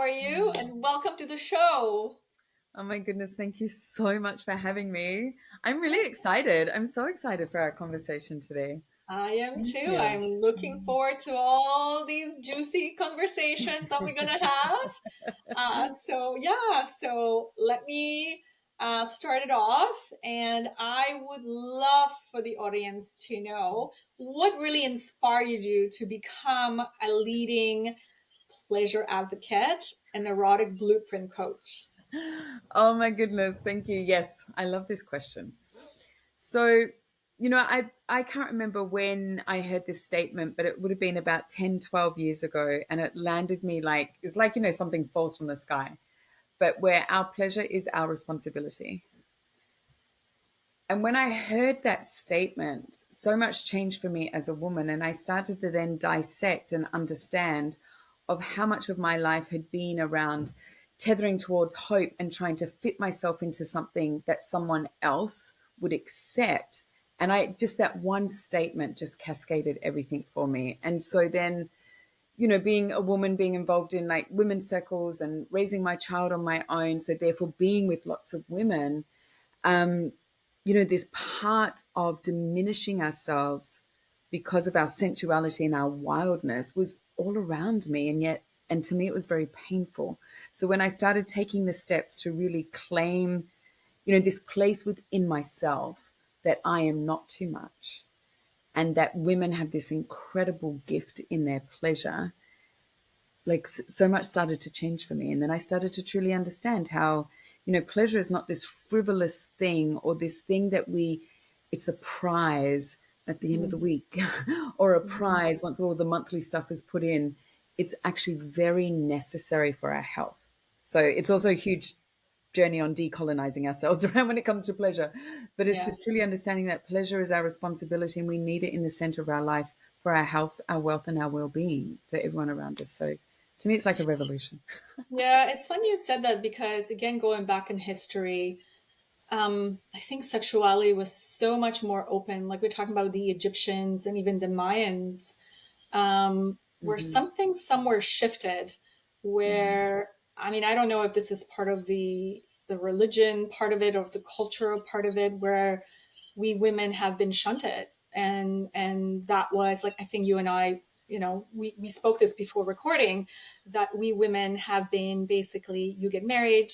are you? And welcome to the show. Oh my goodness, thank you so much for having me. I'm really excited. I'm so excited for our conversation today. I am Thank too. you. I'm looking forward to all these juicy conversations that we're gonna have. So let me start it off, and I would love for the audience to know what really inspired you to become a leading pleasure advocate and erotic blueprint coach. Oh my goodness, thank you. Yes, I love this question. So, I can't remember when I heard this statement, but it would have been about 10, 12 years ago. And it landed me like, it's like, something falls from the sky, but where our pleasure is our responsibility. And when I heard that statement, so much changed for me as a woman. And I started to then dissect and understand of how much of my life had been around tethering towards hope and trying to fit myself into something that someone else would accept. And I just, that one statement just cascaded everything for me. And so then, being a woman, being involved in like women's circles and raising my child on my own. So therefore being with lots of women, this part of diminishing ourselves because of our sensuality and our wildness was all around me. And to me, it was very painful. So when I started taking the steps to really claim, this place within myself that I am not too much and that women have this incredible gift in their pleasure, like so much started to change for me. And then I started to truly understand how, pleasure is not this frivolous thing or this thing that it's a prize at the end of the week or a prize once all the monthly stuff is put in. It's actually very necessary for our health. So it's also a huge journey on decolonizing ourselves around when it comes to pleasure. But it's Yeah. just truly understanding that pleasure is our responsibility and we need it in the center of our life for our health, our wealth, and our well being for everyone around us. So to me, it's like a revolution. Yeah, it's funny you said that because, again, going back in history, I think sexuality was so much more open. Like we're talking about the Egyptians and even the Mayans, where Hmm. something somewhere shifted. Where I mean, I don't know if this is part of the religion part of it or the cultural part of it, where we women have been shunted, and that was like I think you and I, we spoke this before recording, that we women have been basically you get married,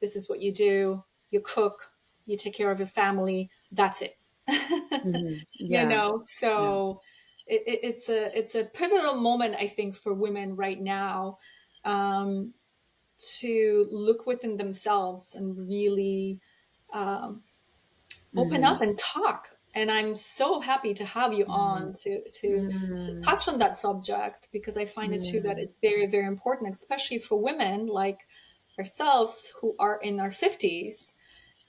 this is what you do. You cook, you take care of your family. That's it. Hmm. Yeah. Yeah. So it's a pivotal moment, I think, for women right now, um, to look within themselves and really open Hmm. up and talk. And I'm so happy to have you on to Hmm. touch on that subject, because I find it too that Yeah. it's very, very important, especially for women like ourselves who are in our 50s.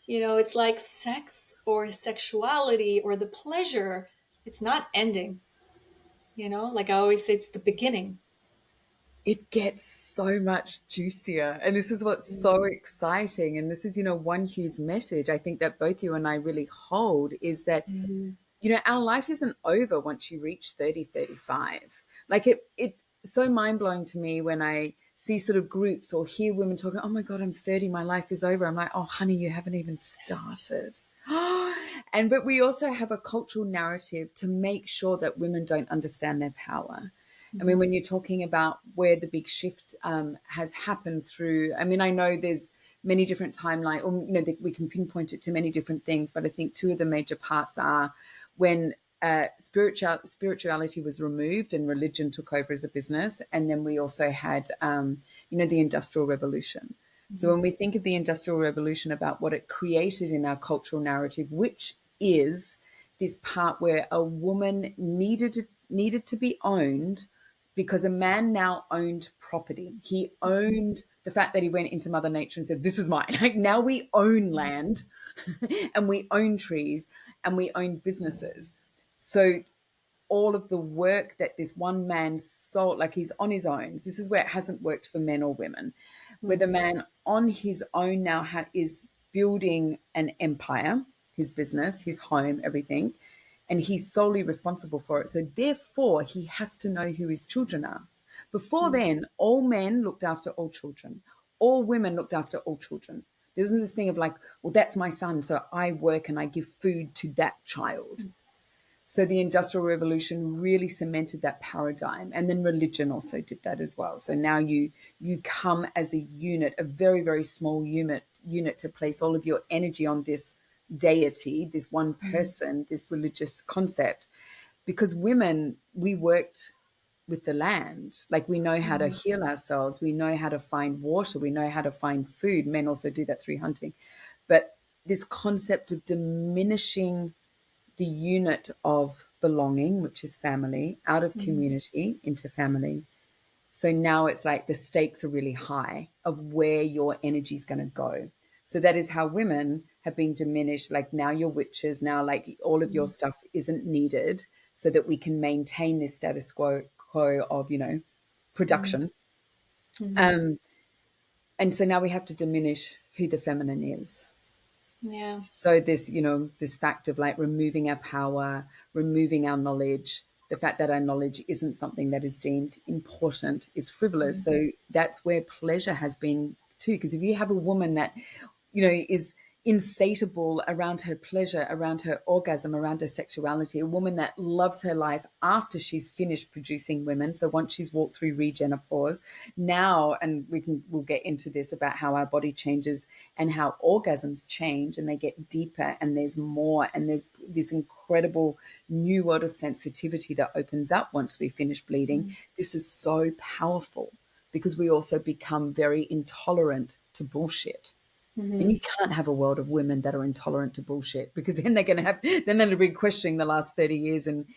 It's like sex or sexuality or the pleasure, it's not ending. Like I always say, it's the beginning. It gets so much juicier. And this is what's so Mm. exciting. And this is, one huge message I think that both you and I really hold is that, Mhm. our life isn't over once you reach 30, 35. Like it so mind blowing to me when I see sort of groups or hear women talking, oh my God, I'm 30, my life is over. I'm like, oh, honey, you haven't even started. But we also have a cultural narrative to make sure that women don't understand their power. I mean, Mhm. when you're talking about where the big shift has happened through, I mean, I know there's many different timeline, or that we can pinpoint it to many different things, but I think two of the major parts are when spirituality was removed and religion took over as a business, and then we also had, the Industrial Revolution. So Mhm. when we think of the Industrial Revolution, about what it created in our cultural narrative, which is this part where a woman needed to be owned because a man now owned property. He owned the fact that he went into Mother Nature and said, "This is mine." Like now we own land, and we own trees, and we own businesses. So all of the work that this one man sold, like he's on his own. This is where it hasn't worked for men or women, where the Mhm. man on his own now is building an empire, his business, his home, everything, and he's solely responsible for it. So therefore, he has to know who his children are. Before then, all men looked after all children. All women looked after all children. There isn't this thing of like, well, that's my son, so I work and I give food to that child. So the Industrial Revolution really cemented that paradigm, and then religion also did that as well. So now you come as a unit, a very, very small unit to place all of your energy on this deity, this one person, this religious concept. Because women, we worked with the land. Like, we know how to heal ourselves, we know how to find water, we know how to find food. Men also do that through hunting. But this concept of diminishing the unit of belonging, which is family, out of community into family. So now it's like the stakes are really high of where your energy is going to go. So that is how women have been diminished. Like, now you're witches, now like all of your stuff isn't needed, so that we can maintain this status quo of, production. And so now we have to diminish who the feminine is. Yeah. So this fact of like removing our power, removing our knowledge, the fact that our knowledge isn't something that is deemed important, is frivolous. So that's where pleasure has been too. Because if you have a woman that, is insatiable around her pleasure, around her orgasm, around her sexuality, a woman that loves her life after she's finished producing women. So once she's walked through regenopause, now, and we'll get into this about how our body changes and how orgasms change and they get deeper and there's more, and there's this incredible new world of sensitivity that opens up once we finish bleeding. This is so powerful because we also become very intolerant to bullshit. And you can't have a world of women that are intolerant to bullshit, because then they'll be questioning the last 30 years in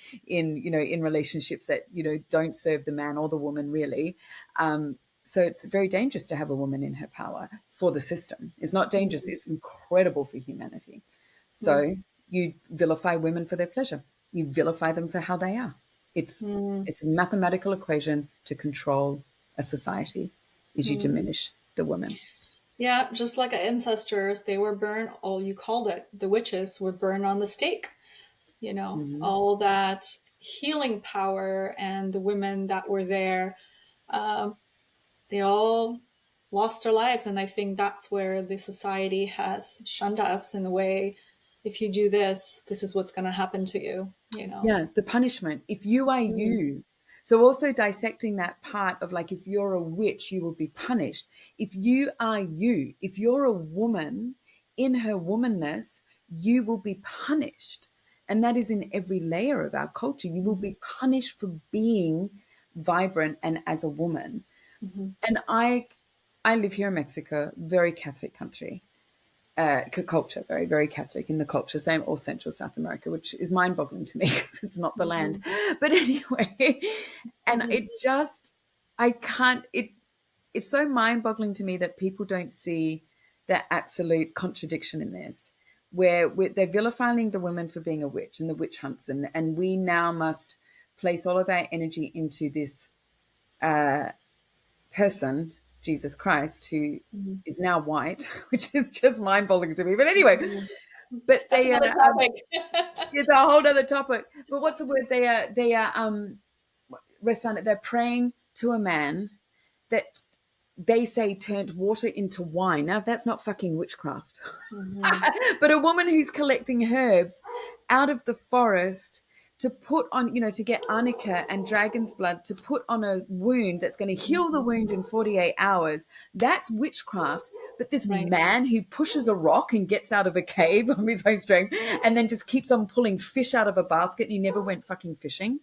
relationships that, don't serve the man or the woman really. So it's very dangerous to have a woman in her power for the system. It's not dangerous. It's incredible for humanity. So you vilify women for their pleasure. You vilify them for how they are. It's a mathematical equation to control a society, is you diminish the woman. Yeah, just like our ancestors, they were burned, all you called it, the witches were burned on the stake. All that healing power, and the women that were there, they all lost their lives. And I think that's where the society has shunned us in a way. If you do this, this is what's going to happen to you, Yeah, the punishment. If you are you. So also dissecting that part of like, if you're a witch, you will be punished. If you are you, if you're a woman in her womanness, you will be punished. And that is in every layer of our culture. You will be punished for being vibrant and as a woman. And I live here in Mexico, very Catholic country. Culture, very, very Catholic in the culture, same all Central South America, which is mind-boggling to me because it's not the land. But anyway, and it's so mind-boggling to me that people don't see the absolute contradiction in this, where they're vilifying the women for being a witch and the witch hunts, and we now must place all of our energy into this person, Jesus Christ, who is now white, which is just mind-boggling to me. But anyway, but that's they another are topic. it's a whole other topic. But what's the word? They're praying to a man that they say turned water into wine. Now that's not fucking witchcraft. But a woman who's collecting herbs out of the forest to put on, to get arnica and dragon's blood to put on a wound that's going to heal the wound in 48 hours. That's witchcraft. But this man who pushes a rock and gets out of a cave on his own strength and then just keeps on pulling fish out of a basket and he never went fucking fishing.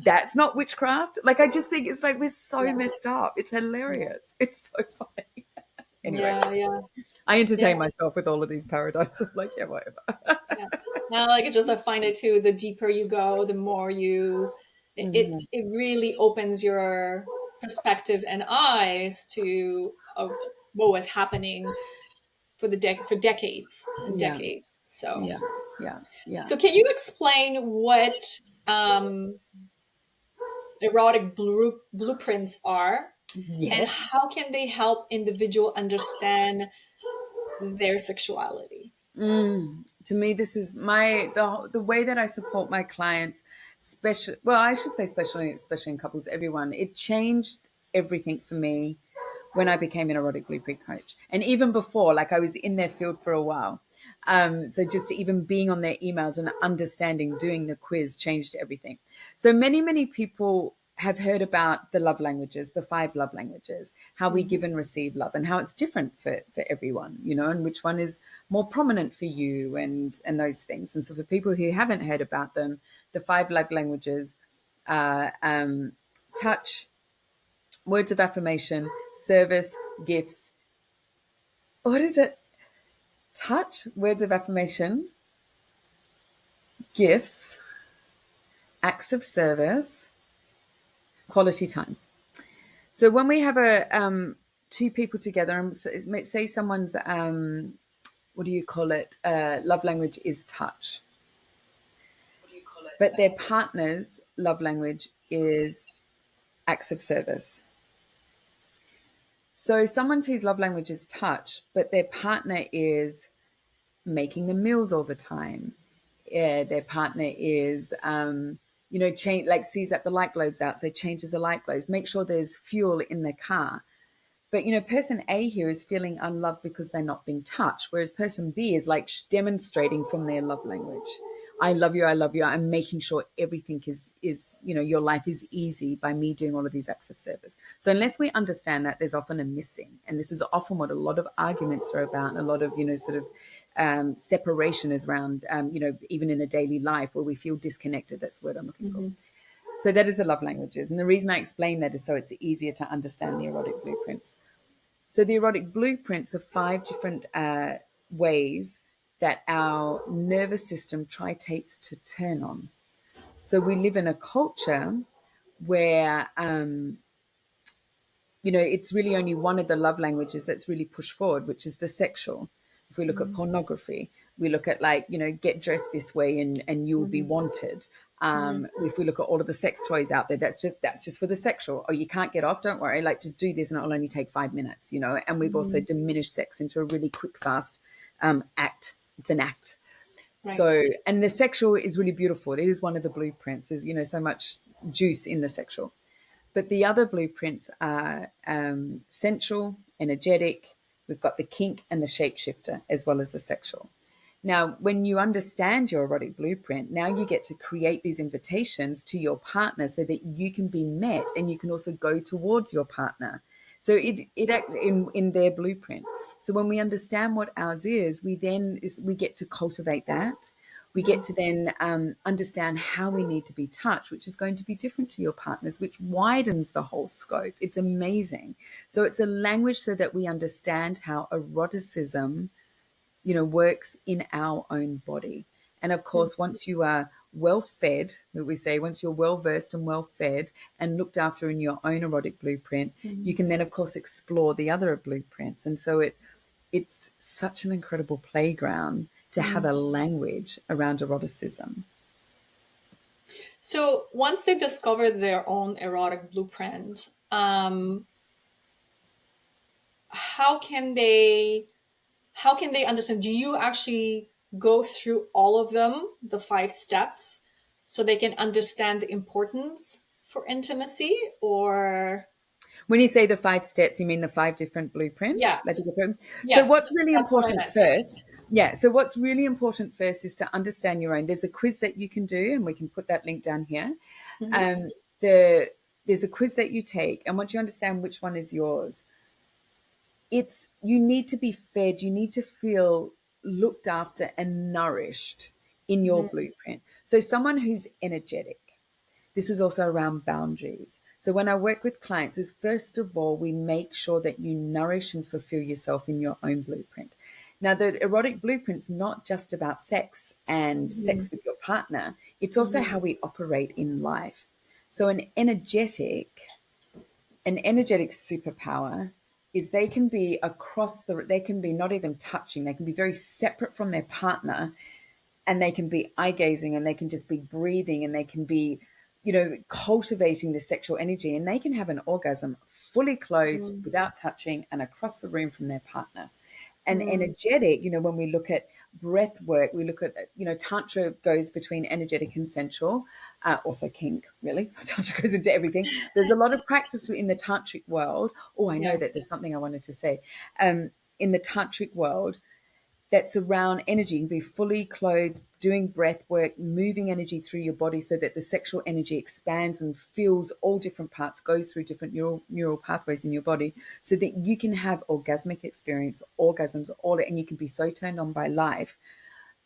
That's not witchcraft. Like, I just think it's like we're so messed up. It's hilarious. It's so funny. Anyway, I entertain myself with all of these paradigms. I'm like, yeah, whatever. Now, like, it's just, I find it too, the deeper you go, the more it really opens your perspective and eyes to of what was happening for decades and decades. So Yeah. so can you explain what erotic blueprints are, and Yes. how can they help individual understand their sexuality? To me, this is the way that I support my clients. special, well, I should say especially in couples, everyone, it changed everything for me when I became an erotic blueprint coach. And even before, like I was in their field for a while. So just even being on their emails and understanding, doing the quiz changed everything. So many people have heard about the love languages, the 5 love languages, how we Mhm. give and receive love, and how it's different for everyone, and which one is more prominent for you, and those things. And so for people who haven't heard about them, the 5 love languages are touch, words of affirmation, service, gifts. What is it? Touch, words of affirmation, gifts, acts of service, quality time. So when we have a 2 people together, and say someone's what do you call it? Love language is touch, but their partner's love language is acts of service. So someone's whose love language is touch, but their partner is making the meals all the time. Yeah, their partner is, change, like sees that the light globe's out, so changes the light globes. Make sure there's fuel in the car. But person A here is feeling unloved because they're not being touched, whereas person B is like demonstrating from their love language. I love you. I love you. I'm making sure everything is your life is easy by me doing all of these acts of service. So unless we understand that, there's often a missing, and this is often what a lot of arguments are about, and a lot of sort of separation is around. Even in a daily life where we feel disconnected. That's the word I'm looking for. Mhm. So that is the love languages, and the reason I explain that is so it's easier to understand the erotic blueprints. So the erotic blueprints are 5 different ways that our nervous system tries to turn on. So we live in a culture where, it's really only one of the love languages that's really pushed forward, which is the sexual. If we look at Mhm. pornography, we look at get dressed this way and you'll be Mhm. wanted. Mhm. If we look at all of the sex toys out there, that's just for the sexual. Oh, you can't get off, don't worry. Like just do this and it'll only take 5 minutes. And we've also Mhm. diminished sex into a really quick, fast act. It's an act. Right. So, and the sexual is really beautiful. It is one of the blueprints. There's, so much juice in the sexual. But the other blueprints are sensual, energetic. We've got the kink and the shapeshifter, as well as the sexual. Now, when you understand your erotic blueprint, now you get to create these invitations to your partner so that you can be met and you can also go towards your partner. So it act in their blueprint. So when we understand what ours is, we get to cultivate that. We get Mhm. to then understand how we need to be touched, which is going to be different to your partners, which widens the whole scope. It's amazing. So it's a language so that we understand how eroticism, works in our own body. And of Mhm. course, once you are well fed, what we say, once you're well versed and well fed and looked after in your own erotic blueprint, you Mhm. can then, of course, explore the other blueprints. And so it's such an incredible playground to have Mhm. a language around eroticism. So once they discover their own erotic blueprint, how can they understand? Do you actually go through all of them, the 5 steps, so they can understand the importance for intimacy? Or When you say the 5 steps, you mean the 5 different yeah, blueprints? Like the different. So yes, what's really that's what I important meant. first? Yeah. So what's really important first is to understand your own. There's a quiz that you can do, and we can put that link down here. Mhm. Um, there's a quiz that you take, and once you understand which one is yours, you need to be fed. You need to feel looked after and nourished in your Mhm. blueprint. So someone who's energetic. This is also around boundaries. So when I work with clients is first of all, we make sure that you nourish and fulfill yourself in your own blueprint. Now, the erotic blueprint's not just about sex and Mhm. sex with your partner. It's also Mhm. how we operate in life. So an energetic superpower is they can be not even touching, they can be very separate from their partner, and they can be eye gazing, and they can just be breathing, and they can be cultivating the sexual energy, and they can have an orgasm fully clothed Mhm. without touching and across the room from their partner. And Mhm. energetic, when we look at breath work. We look at, Tantra goes between energetic and sensual, also kink, really. Tantra goes into everything. There's a lot of practice in the tantric world. Oh, I know Yeah. that there's something I wanted to say. In the tantric world, that's around energy. You can be fully clothed, doing breath work, moving energy through your body so that the sexual energy expands and fills all different parts, goes through different neural pathways in your body so that you can have orgasmic experience, orgasms, and you can be so turned on by life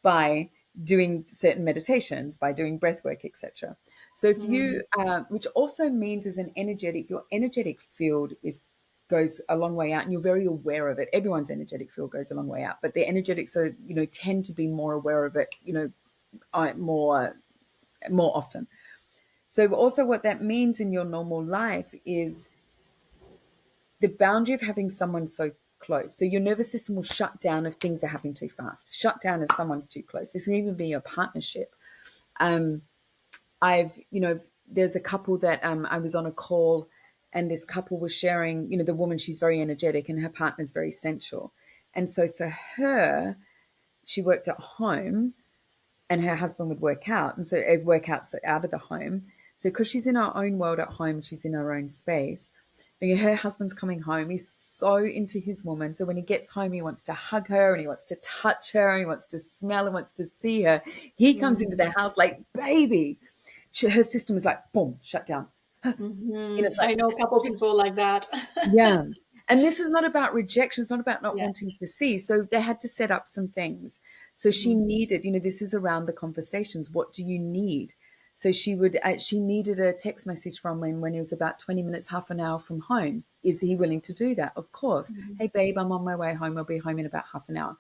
by doing certain meditations, by doing breath work, etc. So if you, which also means as an energetic, your energetic field goes a long way out, and you're very aware of it. Everyone's energetic field goes a long way out, but the energetics are, tend to be more aware of it, more often. So also what that means in your normal life is the boundary of having someone so close. So your nervous system will shut down if things are happening too fast. Shut down if someone's too close. This can even be your partnership. There's a couple that I was on a call, and this couple was sharing, the woman, she's very energetic and her partner's very sensual. And so for her, she worked at home and her husband would work out. And so it work out of the home. So because she's in her own world at home, she's in her own space. And her husband's coming home. He's so into his woman. So when he gets home, he wants to hug her and he wants to touch her and he wants to smell and wants to see her. He comes into the house like, baby. Her system is like, boom, shut down. It's like, I know a couple people like that. yeah. And this is not about rejection. It's not about not Yeah. wanting to see. So they had to set up some things. So she needed, this is around the conversations. What do you need? So she needed a text message from him when he was about 20 minutes, half an hour from home. Is he willing to do that? Of course. Hey, babe, I'm on my way home. I'll be home in about half an hour.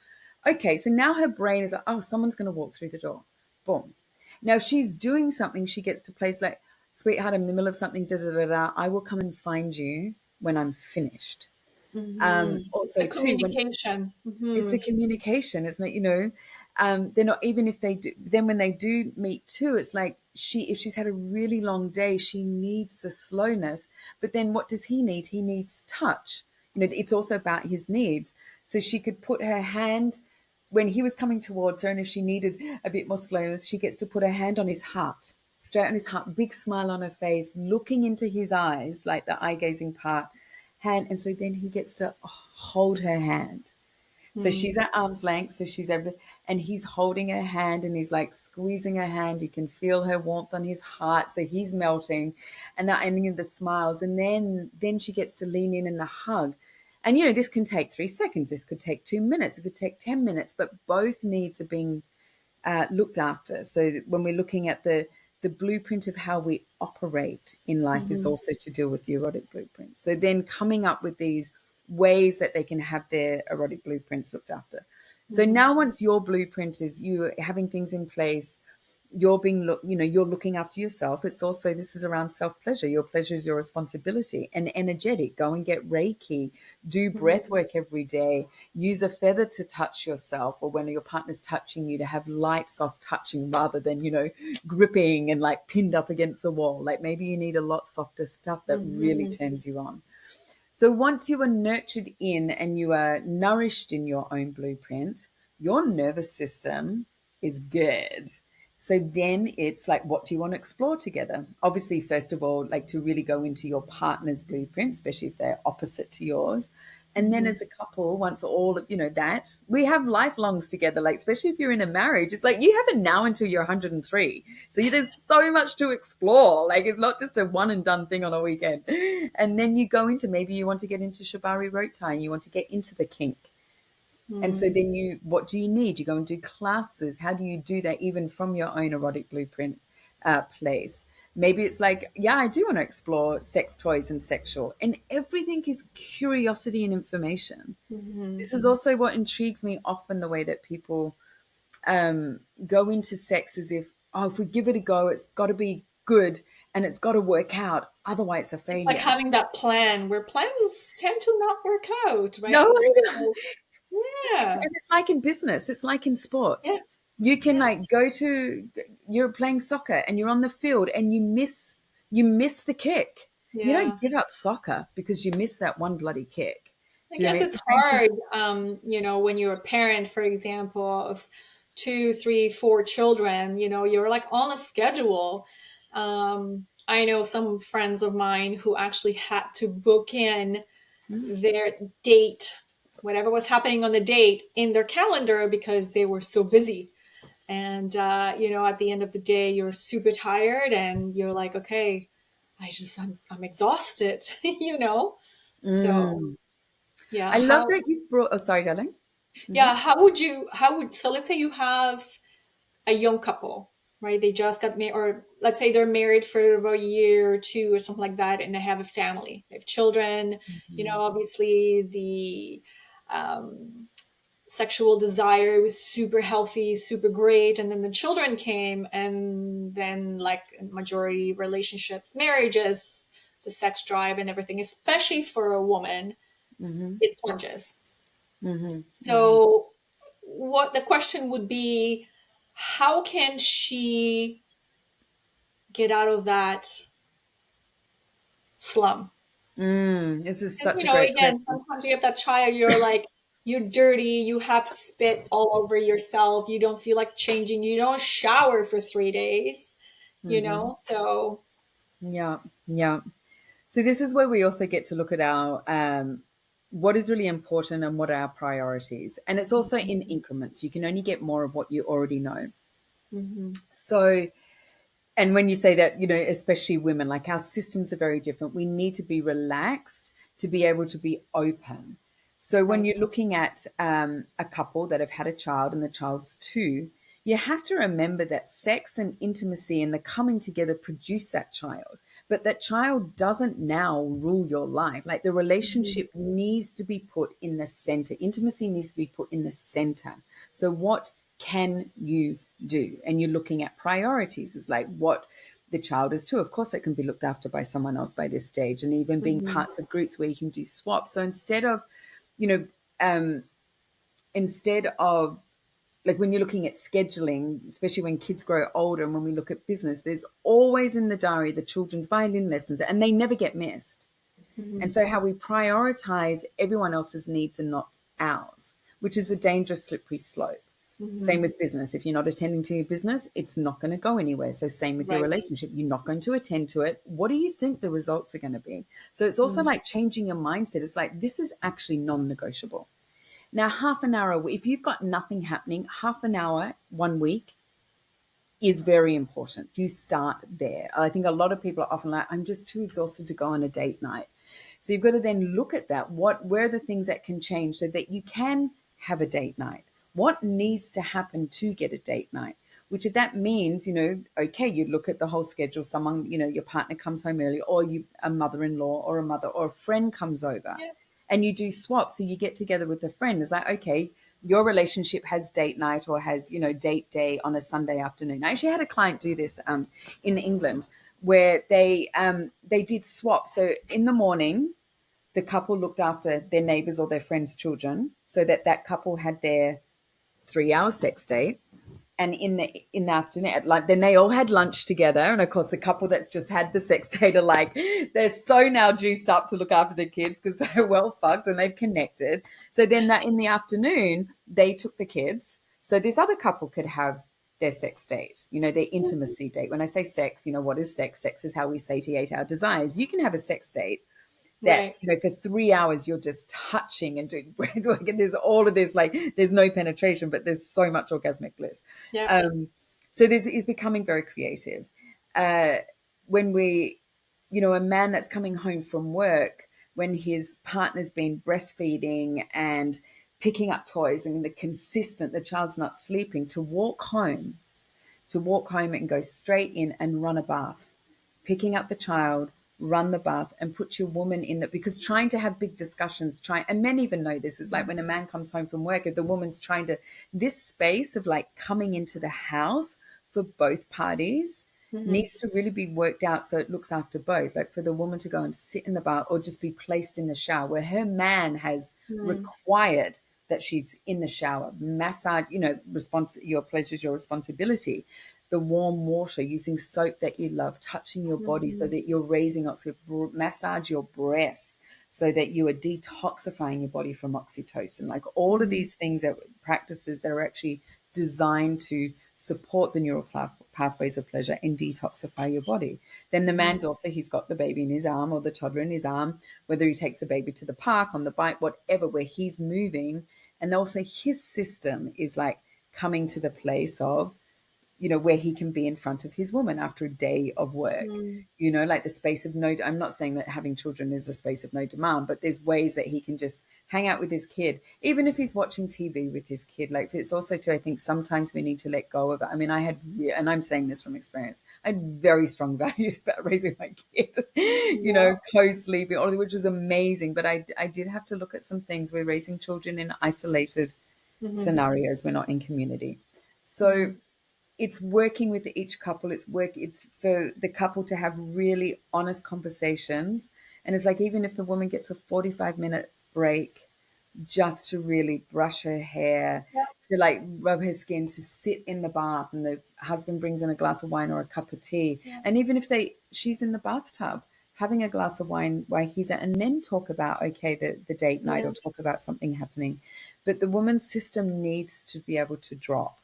Okay. So now her brain is like, oh, someone's going to walk through the door. Boom. Now, if she's doing something, she gets to place like, sweetheart, I'm in the middle of something, da, da, da, da. I will come and find you when I'm finished. Also, The too, when communication. it's the communication, it's like, they're not, even if they do, then when they do meet too, it's like if she's had a really long day, she needs the slowness. But then what does he need? He needs touch. It's also about his needs. So she could put her hand when he was coming towards her, and if she needed a bit more slowness, she gets to put her hand on his heart, straight on his heart, big smile on her face, looking into his eyes, like the eye gazing part, hand. And so then he gets to hold her hand. So she's at arm's length. So she's able to, and he's holding her hand and he's like squeezing her hand. You can feel her warmth on his heart. So he's melting, and that ending in the smiles. And then she gets to lean in the hug. And, this can take 3 seconds. This could take 2 minutes. It could take 10 minutes, but both needs are being looked after. So when we're looking at the blueprint of how we operate in life is also to deal with the erotic blueprint. So then coming up with these ways that they can have their erotic blueprints looked after. So now once your blueprint is you having things in place, you're you're looking after yourself. It's also, this is around self-pleasure. Your pleasure is your responsibility. And energetic, go and get Reiki, do breath work every day, use a feather to touch yourself, or when your partner's touching you, to have light, soft touching rather than, gripping and like pinned up against the wall. Like maybe you need a lot softer stuff that really turns you on. So once you are nurtured in and you are nourished in your own blueprint, your nervous system is good. So then it's like, what do you want to explore together? Obviously, first of all, like to really go into your partner's blueprint, especially if they're opposite to yours. And then as a couple, once all of, that, we have lifelongs together, like especially if you're in a marriage, it's like you have it now until you're 103. So there's so much to explore. Like it's not just a one and done thing on a weekend. And then you go into, maybe you want to get into Shibari rope tying, you want to get into the kink. And so then what do you need? You go and do classes. How do you do that even from your own erotic blueprint place? Maybe it's like, yeah, I do want to explore sex toys and sexual. And everything is curiosity and information. This is also what intrigues me often, the way that people go into sex as if, if we give it a go, it's got to be good and it's got to work out. Otherwise, it's a failure. Like having that plan where plans tend to not work out, right? No, So, yeah. And it's like in business. It's like in sports. Yeah. You can like you're playing soccer and you're on the field and you miss the kick. You Yeah. don't give up soccer because you miss that one bloody kick. I Do you guess meet it's the same hard, people? when you're a parent, for example, of two, three, four children, you're like on a schedule. I know some friends of mine who actually had to book in Mm. their date, whatever was happening on the date, in their calendar because they were so busy. And, at the end of the day, you're super tired and you're like, okay, I'm exhausted, So, Mm. yeah, I love that you brought. Oh, sorry, darling. Hmm. so let's say you have a young couple, right? They just got married, or let's say they're married for about a year or two or something like that, and they have a family, they have children, obviously the, um, sexual desire was super healthy, super great, and then the children came, and then, like in majority relationships, marriages, the sex drive and everything, especially for a woman, Hmm. it plunges. Hmm. Hmm. So what the question would be, how can she get out of that slum? This is And such a great again, question. sometimes you have that child, you're like, you're dirty, you have spit all over yourself, you don't feel like changing, you don't shower for 3 days, Hmm. so Yeah, yeah. So this is where we also get to look at our what is really important and what are our priorities, and it's also in increments. You can only get more of what you already know. mhm, So, and when you say that, especially women, like our systems are very different. We need to be relaxed to be able to be open. So when right. you're looking at a couple that have had a child and the child's two, you have to remember that sex and intimacy and the coming together produce that child. But that child doesn't now rule your life. Like the Mhm, relationship needs to be put in the center. Intimacy needs to be put in the center. So what can you do? And you're looking at priorities. It's like what the child is too. Of course, it can be looked after by someone else by this stage, and even being mhm, parts of groups where you can do swaps. So you know, um, instead of like when you're looking at scheduling, especially when kids grow older and when we look at business, there's always in the diary the children's violin lessons, and they never get missed. And mhm, so, how we prioritize everyone else's needs and not ours, which is a dangerous, slippery slope. Same mhm, with business. If you're not attending to your business, it's not going to go anywhere. So, same with your right. relationship. You're not going to attend to it. What do you think the results are going to be? So, it's also Mhm, like changing your mindset. It's like, this is actually non negotiable. Now, half an hour, if you've got nothing happening, half an hour, 1 week is very important. You start there. I think a lot of people are often like, I'm just too exhausted to go on a date night. So you've got to then look at that. Where are the things that can change so that you can have a date night? What needs to happen to get a date night? Which if that means, okay, you look at the whole schedule, someone, your partner comes home early, or a mother-in-law or a mother or a friend comes over yeah, and you do swaps. So you get together with a friend. It's like, okay, your relationship has date night or has, date day on a Sunday afternoon. I actually had a client do this in England where they did swap. So in the morning, the couple looked after their neighbors or their friends' children so that that couple had their 3 hour sex date. And in the afternoon at lunch, then they all had lunch together. And of course, the couple that's just had the sex date are like, they're so now juiced up to look after the kids because they're well fucked and they've connected. So then that in the afternoon, they took the kids. So this other couple could have their sex date, their intimacy date. When I say sex, what is sex? Sex is how we satiate our desires. You can have a sex date that right. for 3 hours you're just touching and doing like and there's all of this, like there's no penetration but there's so much orgasmic bliss. Yeah. So this is becoming very creative. uh when we a man that's coming home from work, when his partner's been breastfeeding and picking up toys and the child's not sleeping, to walk home and go straight in and run a bath, picking up the child, run the bath, and put your woman in that. Because trying to have big discussions, and men even know this, is like when a man comes home from work, if the woman's trying to, this space of like coming into the house for both parties Mhm, needs to really be worked out so it looks after both. Like for the woman to go and sit in the bath or just be placed in the shower where her man has mhm, required that she's in the shower, massage, your pleasure is your responsibility. The warm water, using soap that you love, touching your body so that you're raising oxytocin, massage your breasts so that you are detoxifying your body from oxytocin. Like all of these things, that practices that are actually designed to support the neural pathways of pleasure and detoxify your body. Then the man's also, he's got the baby in his arm or the toddler in his arm, whether he takes the baby to the park, on the bike, whatever, where he's moving. And also his system is like coming to the place of, where he can be in front of his woman after a day of work, like the space of no, I'm not saying that having children is a space of no demand, but there's ways that he can just hang out with his kid, even if he's watching TV with his kid. Like it's also too, I think sometimes we need to let go of it. I mean, and I'm saying this from experience, I had very strong values about raising my kid, co-sleeping, which was amazing. But I did have to look at some things. We're raising children in isolated scenarios. We're not in community. So it's working with each couple. It's for the couple to have really honest conversations. And it's like, even if the woman gets a 45-minute break just to really brush her hair, to like rub her skin, to sit in the bath, and the husband brings in a glass of wine or a cup of tea. And even if she's in the bathtub, having a glass of wine while he's at, and then talk about, the date night, or talk about something happening. But the woman's system needs to be able to drop.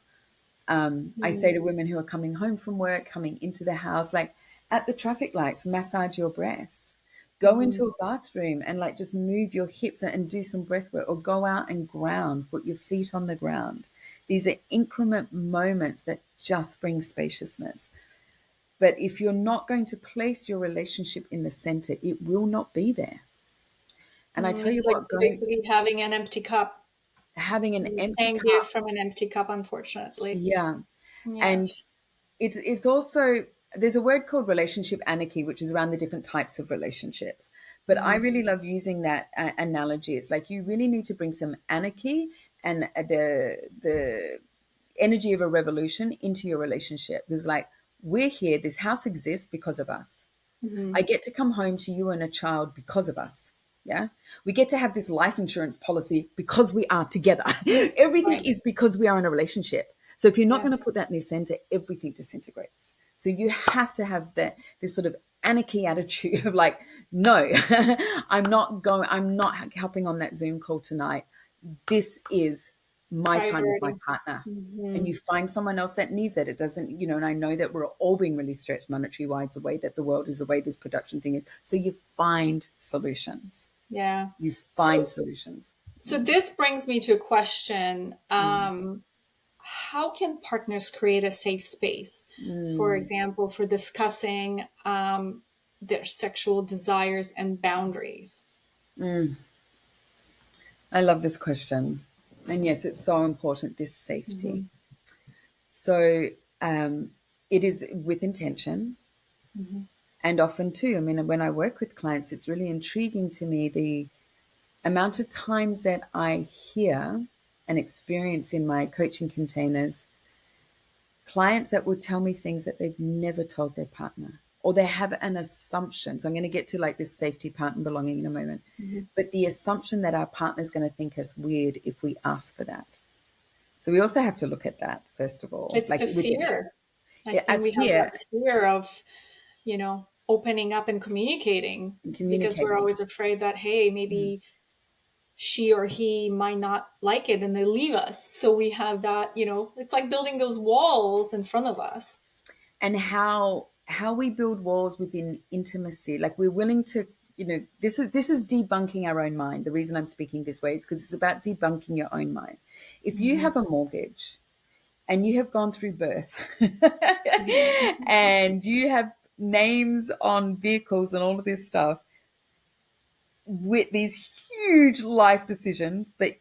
I say to women who are coming home from work, coming into the house, like at the traffic lights, massage your breasts. Go into a bathroom and like just move your hips and do some breath work, or go out and ground, put your feet on the ground. These are increment moments that just bring spaciousness. But if you're not going to place your relationship in the center, it will not be there. And I tell you like what, basically having an empty cup. having an empty Can't give cup. from an empty cup, unfortunately. Yeah. Yeah. And it's also, there's a word called relationship anarchy, which is around the different types of relationships. But I really love using that analogy. It's like you really need to bring some anarchy and the energy of a revolution into your relationship. Because like, we're here, this house exists because of us. I get to come home to you and a child because of us. Yeah. We get to have this life insurance policy because we are together. Everything is because we are in a relationship. So if you're not going to put that in the center, everything disintegrates. So you have to have this sort of anarchy attitude of like, no, I'm not helping on that Zoom call tonight. This is my time with my partner. And you find someone else that needs it. It doesn't, and I know that we're all being really stretched monetary wise, the way that the world is, the way this production thing is. So you find solutions. Yeah. You find solutions. So this brings me to a question. How can partners create a safe space, for example, for discussing their sexual desires and boundaries? I love this question. And yes, it's so important, this safety. So it is with intention. And often too, I mean, when I work with clients, it's really intriguing to me the amount of times that I hear and experience in my coaching containers, clients that will tell me things that they've never told their partner, or they have an assumption. So I'm going to get to like this safety part and belonging in a moment. But the assumption that our partner is going to think us weird if we ask for that. So we also have to look at that, first of all. It's like the fear. I think we fear. have that fear of, opening up and communicating, because we're always afraid that, hey, maybe she or he might not like it and they leave us. So we have that, it's like building those walls in front of us. And how we build walls within intimacy. Like we're willing to, this is debunking our own mind. The reason I'm speaking this way is because it's about debunking your own mind. If you have a mortgage and you have gone through birth and you have names on vehicles and all of this stuff with these huge life decisions, but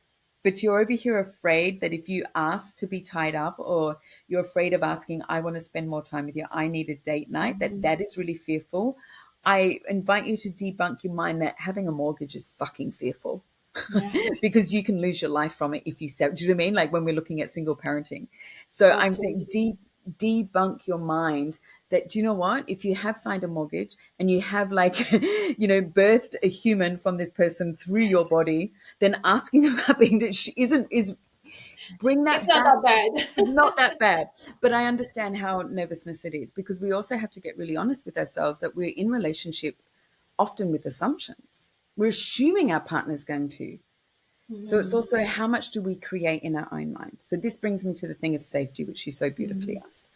you're over here afraid that if you ask to be tied up, or you're afraid of asking, I want to spend more time with you, I need a date night, that is really fearful. I invite you to debunk your mind that having a mortgage is fucking fearful. Because you can lose your life from it if you sell. Do you know what I mean? Like when we're looking at single parenting. So absolutely. I'm saying debunk your mind that, do you know what, if you have signed a mortgage and you have like birthed a human from this person through your body, then asking them about being isn't is bring It's that not back. that bad. It's not that bad. But I understand how nervousness it is, because we also have to get really honest with ourselves that we're in relationship often with assumptions. We're assuming our partner's going to. So it's also, how much do we create in our own mind? So this brings me to the thing of safety, which you so beautifully asked.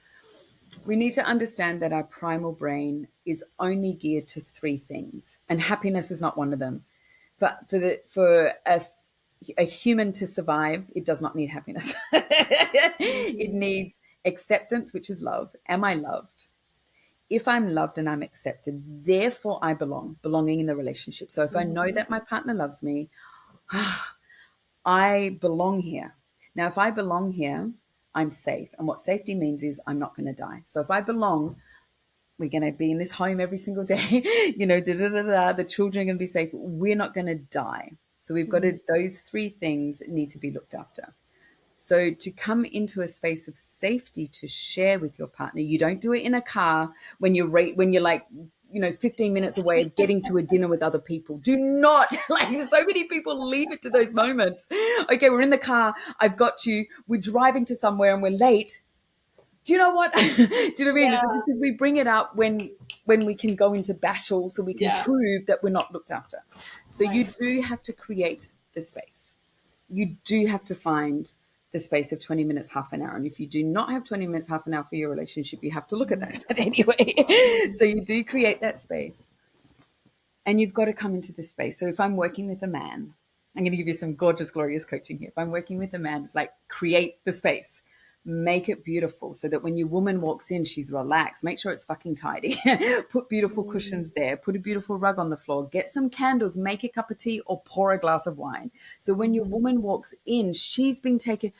We need to understand that our primal brain is only geared to three things, and happiness is not one of them. For a human to survive, it does not need happiness. It needs acceptance, which is love. Am I loved? If I'm loved and I'm accepted, therefore I belong, belonging in the relationship. So if I know that my partner loves me, I belong here. Now, if I belong here, I'm safe. And what safety means is I'm not going to die. So if I belong, we're going to be in this home every single day, the children are going to be safe. We're not going to die. So we've got to, those three things need to be looked after. So to come into a space of safety to share with your partner, you don't do it in a car when you're like, 15 minutes away of getting to a dinner with other people. Do not, like, so many people leave it to those moments. Okay, we're in the car. I've got you. We're driving to somewhere and we're late. Do you know what? Do you know what I mean? Yeah. It's because we bring it up when we can go into battle, so we can prove that we're not looked after. So you do have to create the space. You do have to find the space of 20 minutes, half an hour. And if you do not have 20 minutes, half an hour for your relationship, you have to look at that. But anyway, so you do create that space. And you've got to come into this space. So if I'm working with a man, I'm going to give you some gorgeous, glorious coaching here. If I'm working with a man, it's like create the space. Make it beautiful so that when your woman walks in, she's relaxed. Make sure it's fucking tidy. Put beautiful cushions there. Put a beautiful rug on the floor. Get some candles. Make a cup of tea or pour a glass of wine. So when your woman walks in, she's been taken.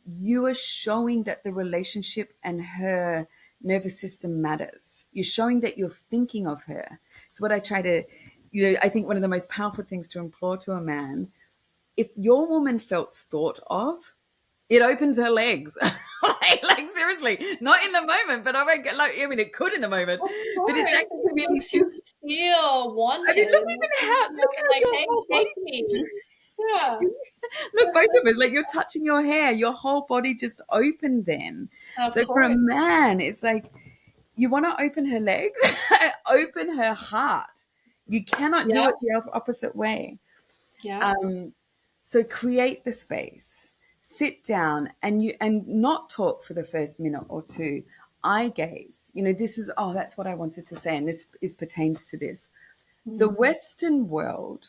You are showing that the relationship and her nervous system matters. You're showing that you're thinking of her. So what I try to, I think one of the most powerful things to implore to a man, if your woman felt thought of, it opens her legs. like seriously, not in the moment, but I mean, it could in the moment, Of but it's course, actually it really. makes you feel I mean, wanted. look how Like, your hey, whole body. take me. Yeah, Look, both of us, like you're touching your hair, your whole body just opened then. of So for a course. man, it's like you want to open her legs, open her heart. You cannot do Yeah, it the opposite way. yeah. So create the space, sit down, and not talk for the first minute or two. Eye gaze. This is, that's what I wanted to say, and this pertains to this. The Western world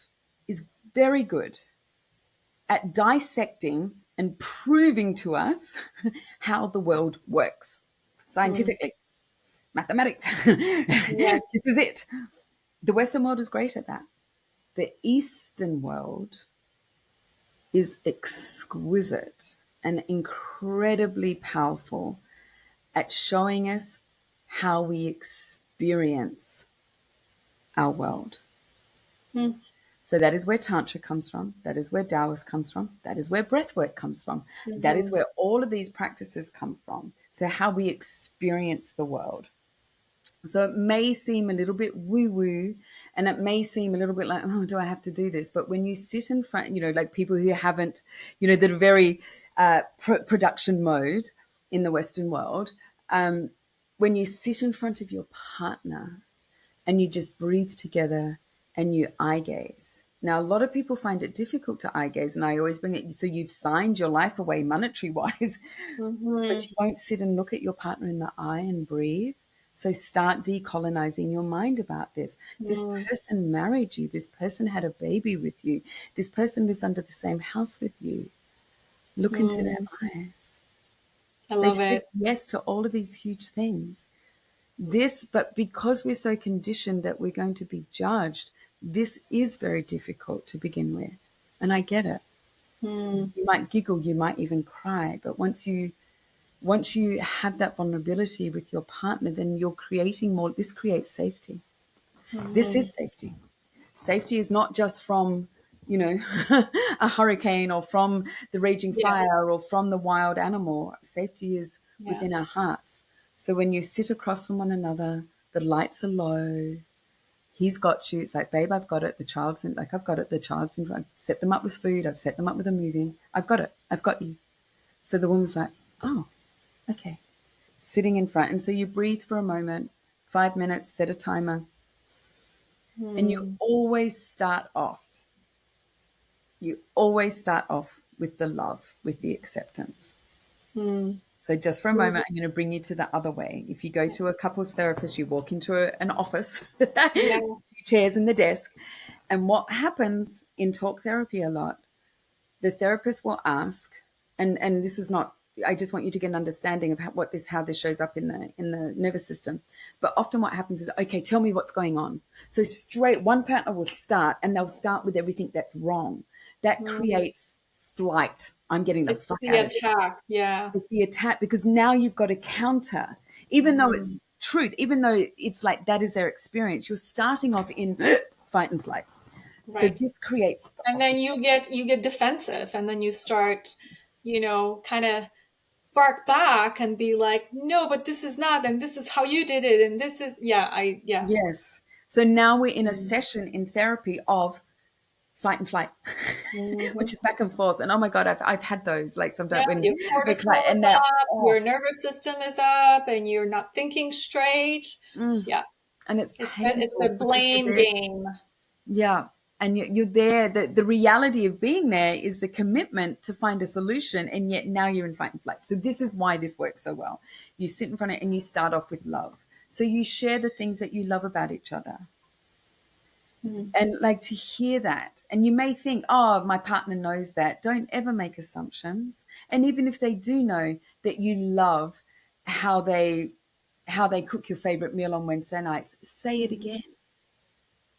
is very good at dissecting and proving to us how the world works scientifically, mathematics. Yeah. This is it. The Western world is great at that. The Eastern world is exquisite and incredibly powerful at showing us how we experience our world. Mm. So that is where Tantra comes from. That is where Taoist comes from. That is where breathwork comes from. That is where all of these practices come from. So how we experience the world. So it may seem a little bit woo-woo, and it may seem a little bit like, oh, do I have to do this? But when you sit in front, like people who haven't, that are very production mode in the Western world, when you sit in front of your partner and you just breathe together and you eye gaze. Now, a lot of people find it difficult to eye gaze, and I always bring it, so you've signed your life away monetary-wise, but you won't sit and look at your partner in the eye and breathe. So start decolonizing your mind about this. This person married you. This person had a baby with you. This person lives under the same house with you. Look into their eyes. I They've love said it. yes to all of these huge things. But because we're so conditioned that we're going to be judged, this is very difficult to begin with. And I get it. You might giggle, you might even cry, but once you have that vulnerability with your partner, then you're creating more. This creates safety. This is safety. Safety is not just from, a hurricane or from the raging Yeah. fire or from the wild animal. Safety is Yeah. within our hearts. So when you sit across from one another, the lights are low, he's got you. It's like, babe, I've got it. The child's in, like, I've got it. The child's in. I've set them up with food. I've set them up with a movie. I've got it. I've got you. So the woman's like, oh, okay. Sitting in front. And so you breathe for a moment, 5 minutes, set a timer. And you Mm. always start off. You always start off with the love, with the acceptance. Mm. So just for a moment, I'm going to bring you to the other way. If you go to a couples therapist, you walk into an office, Yeah. 2 chairs and the desk. And what happens in talk therapy a lot, the therapist will ask, and this is not, I just want you to get an understanding of how this shows up in the nervous system. But often what happens is, okay, tell me what's going on. So straight, one partner will start and they'll start with everything that's wrong. That Mm. creates flight. I'm getting the It's fuck the out of here. attack. Yeah. It's the attack, because now you've got to counter, even though Mm. it's truth, even though it's like that is their experience. You're starting off in fight and flight. So Right. this creates the And then opposite. you get defensive, and then you start, kind of bark back and be like, no, but this is not, and this is how you did it, and this is, yeah. Yes. So now we're in a Mm. session in therapy of fight and flight, Mhm. which is back and forth. And oh my God, I've had those, like Yeah, sometimes when your we're cortisol is and they're up, your off. nervous system is up, and you're not thinking straight. Mm. Yeah, And it's it's the painful because you're blame there. game. Yeah. And you're there. The reality of being there is the commitment to find a solution. And yet now you're in fight and flight. So this is why this works so well. You sit in front of it and you start off with love. So you share the things that you love about each other. Mhm. And like to hear that. And you may think, oh, my partner knows that. Don't ever make assumptions. And even if they do know that you love how they cook your favorite meal on Wednesday nights, say it Mhm. again.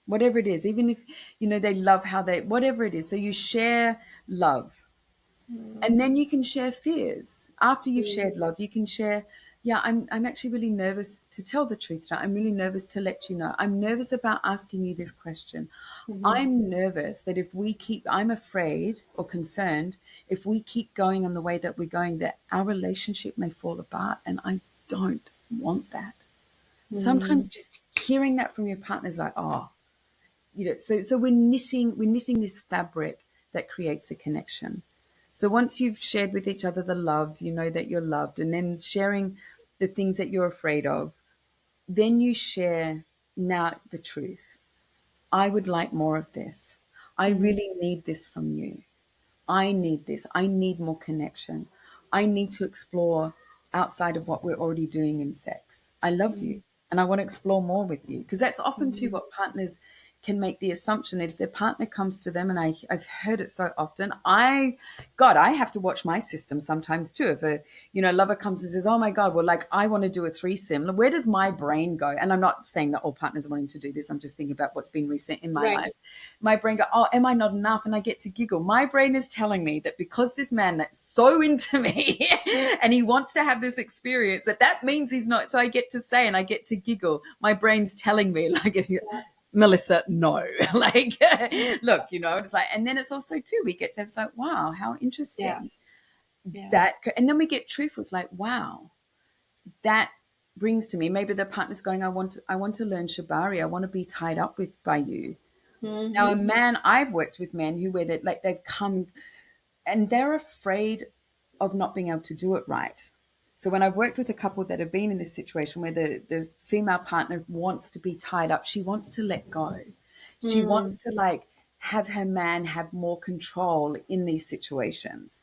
Whatever it is, even if they love how they, whatever it is. So you share love. And then you can share fears. After you've Mhm. shared love, you can share, yeah, I'm actually really nervous to tell the truth now. I'm really nervous to let you know. I'm nervous about asking you this question. Mhm. I'm nervous that I'm afraid or concerned if we keep going on the way that we're going, that our relationship may fall apart. And I don't want that. Sometimes Mhm. just hearing that from your partner is like, oh, so we're knitting this fabric that creates a connection. So once you've shared with each other the loves, you know that you're loved, and then sharing the things that you're afraid of, then you share now the truth. I would like more of this. I Mhm. really need this from you. I need this. I need more connection. I need to explore outside of what we're already doing in sex. I love you Mhm. and I want to explore more with you. Because that's often too Mhm. what partners can make the assumption that if their partner comes to them, and I've heard it so often, I have to watch my system sometimes too. If a lover comes and says, oh my God, well, like I want to do a threesome, where does my brain go? And I'm not saying that all partners are wanting to do this. I'm just thinking about what's been recent in my Right. life. My brain go, oh, am I not enough? And I get to giggle. My brain is telling me that because this man that's so into me and he wants to have this experience, that means he's not. So I get to say, and I get to giggle. My brain's telling me like, Melissa, no. Like, look, it's like, and then it's also too, we get to, it's like, wow, how Yeah. interesting Yeah. that. And then we get truthful. It's like, wow, that brings to me, maybe the partner's going, I want to learn Shibari. I want to be tied up with by you. Now, a Mhm. man, I've worked with men who where that, like, they've come and they're afraid of not being able to do it right. So when I've worked with a couple that have been in this situation where the female partner wants to be tied up, she wants to let go. She Mm. wants to like have her man have more control in these situations.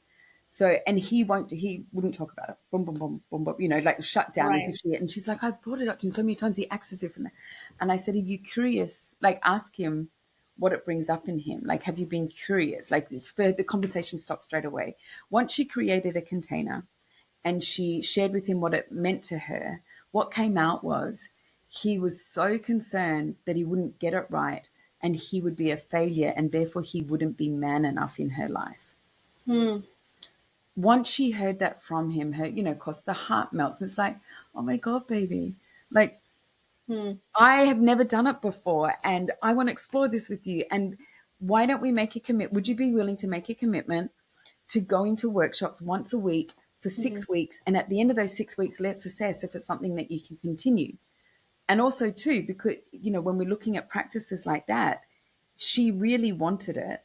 So, and he wouldn't talk about it. Boom, boom, boom, boom, boom, like shut down as if Right. she, and she's like, I brought it up to him so many times. He acts as if, and I said, are you curious? Like, ask him what it brings up in him. Like, have you been curious? Like, the conversation stopped straight away. Once she created a container and she shared with him what it meant to her, what came out was he was so concerned that he wouldn't get it right and he would be a failure and therefore he wouldn't be man enough in her life. Mm. Once she heard that from him, her, of course, the heart melts. And it's like, oh my God, baby. Like, Mm. I have never done it before and I want to explore this with you. And why don't we make a commit? Would you be willing to make a commitment to going to workshops once a week for Mm-hmm. 6 weeks. And at the end of those 6 weeks, let's assess if it's something that you can continue. And also, too, because, when we're looking at practices like that, she really wanted it.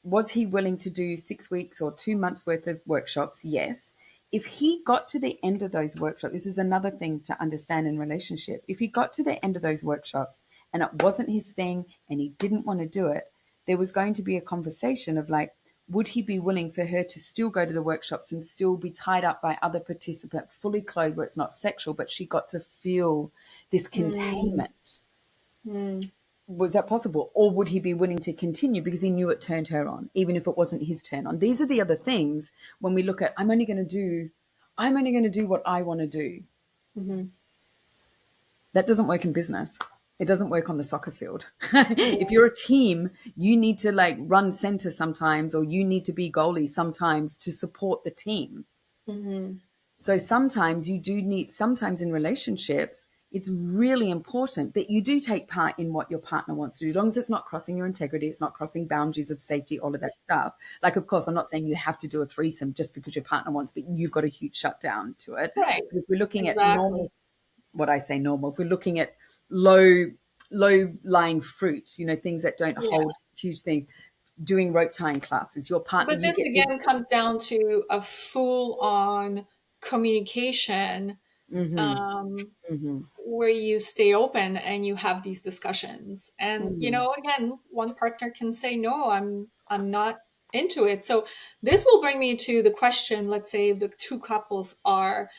Was he willing to do 6 weeks or 2 months worth of workshops? Yes. If he got to the end of those workshops, this is another thing to understand in relationship. If he got to the end of those workshops and it wasn't his thing and he didn't want to do it, there was going to be a conversation of like, would he be willing for her to still go to the workshops and still be tied up by other participants, fully clothed where it's not sexual, but she got to feel this containment? Mm-hmm. Was that possible? Or would he be willing to continue because he knew it turned her on, even if it wasn't his turn on? These are the other things when we look at, I'm only going to do what I want to do. Mm-hmm. That doesn't work in business. It doesn't work on the soccer field. If you're a team, you need to like run center sometimes, or you need to be goalie sometimes to support the team. Mm-hmm. So sometimes sometimes in relationships, it's really important that you do take part in what your partner wants to do, as long as it's not crossing your integrity, it's not crossing boundaries of safety, all of that stuff. Like, of course, I'm not saying you have to do a threesome just because your partner wants, but you've got a huge shutdown to it. Right. But if we're looking at Exactly. normal, what I say normal, if we're looking at low lying fruits, things that don't Yeah. hold huge things, doing rope tying classes, your partner, But you this get the, again comes down to a full on communication, mm-hmm, um, mm-hmm, where you stay open and you have these discussions. And mm-hmm, again, one partner can say, no, I'm not into it. So this will bring me to the question, let's say the two couples are,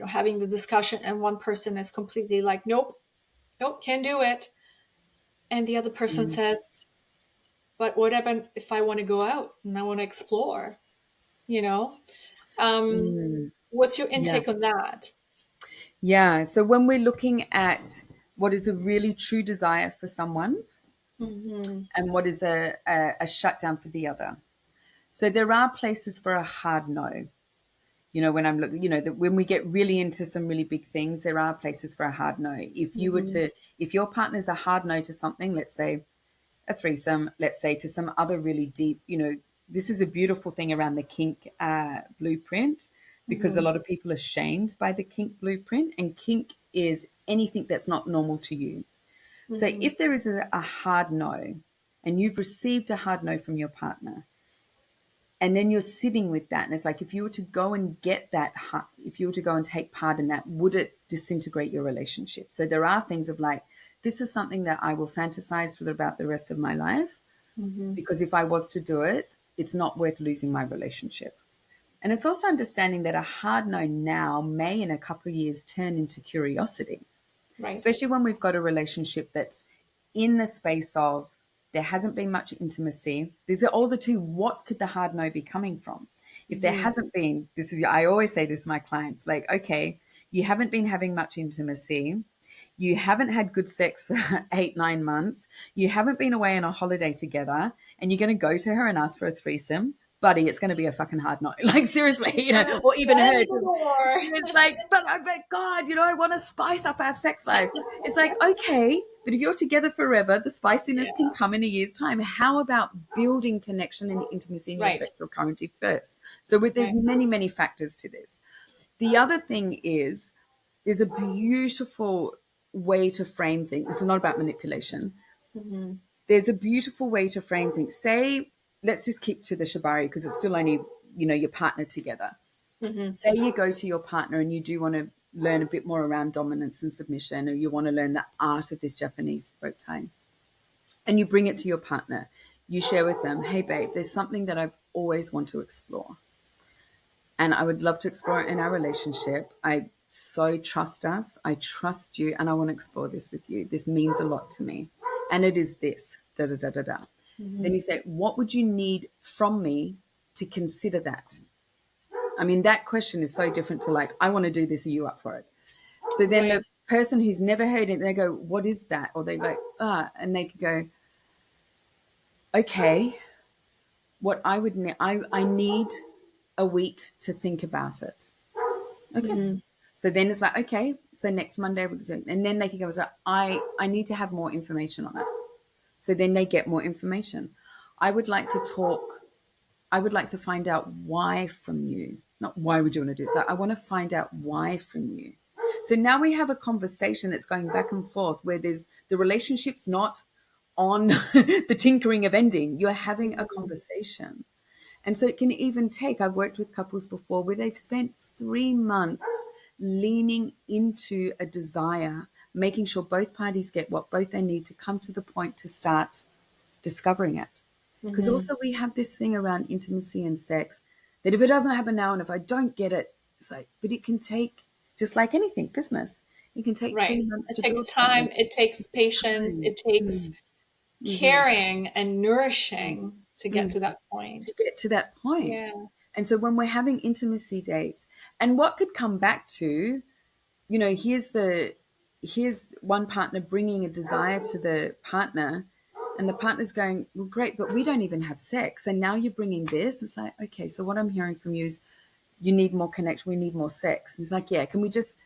having the discussion and one person is completely like, nope, nope, can't do it. And the other person says, but what about if I want to go out and I want to explore, you know? Um, mm-hmm. what's your Yeah. intake on that? Yeah. So when we're looking at what is a really true desire for someone Hmm. and what is a shutdown for the other. So there are places for a hard no. When I'm looking, that when we get really into some really big things, there are places for a hard no. Hmm. If your partner's a hard no to something, let's say a threesome, let's say to some other really deep, this is a beautiful thing around the kink blueprint, because a Hmm. lot of people are shamed by the kink blueprint, and kink is anything that's not normal to you. So Hmm. if there is a hard no and you've received a hard no from your partner, and then you're sitting with that, and it's like, if you were to go and get that, if you were to go and take part in that, would it disintegrate your relationship? So there are things of like, this is something that I will fantasize for about the rest of my life, Hmm. because if I was to do it, it's not worth losing my relationship. And it's also understanding that a hard no now may in a couple of years turn into curiosity, Right. especially when we've got a relationship that's in the space of, there hasn't been much intimacy. These are all the two. What could the hard no be coming from? If there Hmm. hasn't been, I always say this to my clients, like, okay, you haven't been having much intimacy. You haven't had good sex for 8, 9 months. You haven't been away on a holiday together, and you're going to go to her and ask for a threesome. Buddy, it's going to be a fucking hard no. Like, seriously, or even Shut her. the door. It's like, but God, I want to spice up our sex life. It's like, okay, but if you're together forever, the spiciness can Yeah. come in a year's time. How about building connection and intimacy in your Right. sexual currency first? So there's Right. many, many factors to this. The other thing is, there's a beautiful way to frame things. This is not about manipulation. Hmm. There's a beautiful way to frame things. Say, let's just keep to the Shibari because it's still only, your partner together. Hmm. Say you go to your partner and you do want to learn a bit more around dominance and submission, or you want to learn the art of this Japanese rope tying, and you bring it to your partner. You share with them, hey, babe, there's something that I've always wanted to explore, and I would love to explore it in our relationship. I so trust us. I trust you, and I want to explore this with you. This means a lot to me, and it is this, da da da da da. Then Hmm. you say, what would you need from me to consider that? I mean, that question is so different to like, I want to do this. Are you up for it? So then Right. the person who's never heard it, they go, what is that? Or they like, and they could go, okay, what I would need, I need a week to think about it. Okay. Hmm. So then it's like, okay, so next Monday, and then they can go, I need to have more information on it. So then they get more information. I would like to talk I would like to find out why from you. Not why would you want to do this? I want to find out why from you. So now we have a conversation that's going back and forth where there's the relationship's not on the tinkering of ending. You're having a conversation. And so it can even take, I've worked with couples before where they've spent 3 months leaning into a desire, making sure both parties get what both they need to come to the point to start discovering it. Because also we have this thing around intimacy and sex that if it doesn't happen now and if I don't get it, it's like, but it can take, just like anything, business, it can take Right. 3 months It to takes build something. time, it takes patience, Time. it takes caring and nourishing to get to that To point. get to that Yeah. point. And so when we're having intimacy dates, and what could come back to, here's one partner bringing a desire to the partner, and the partner's going, well, great, but we don't even have sex. And now you're bringing this. It's like, okay, so what I'm hearing from you is you need more connection. We need more sex. And it's like, yeah, can we just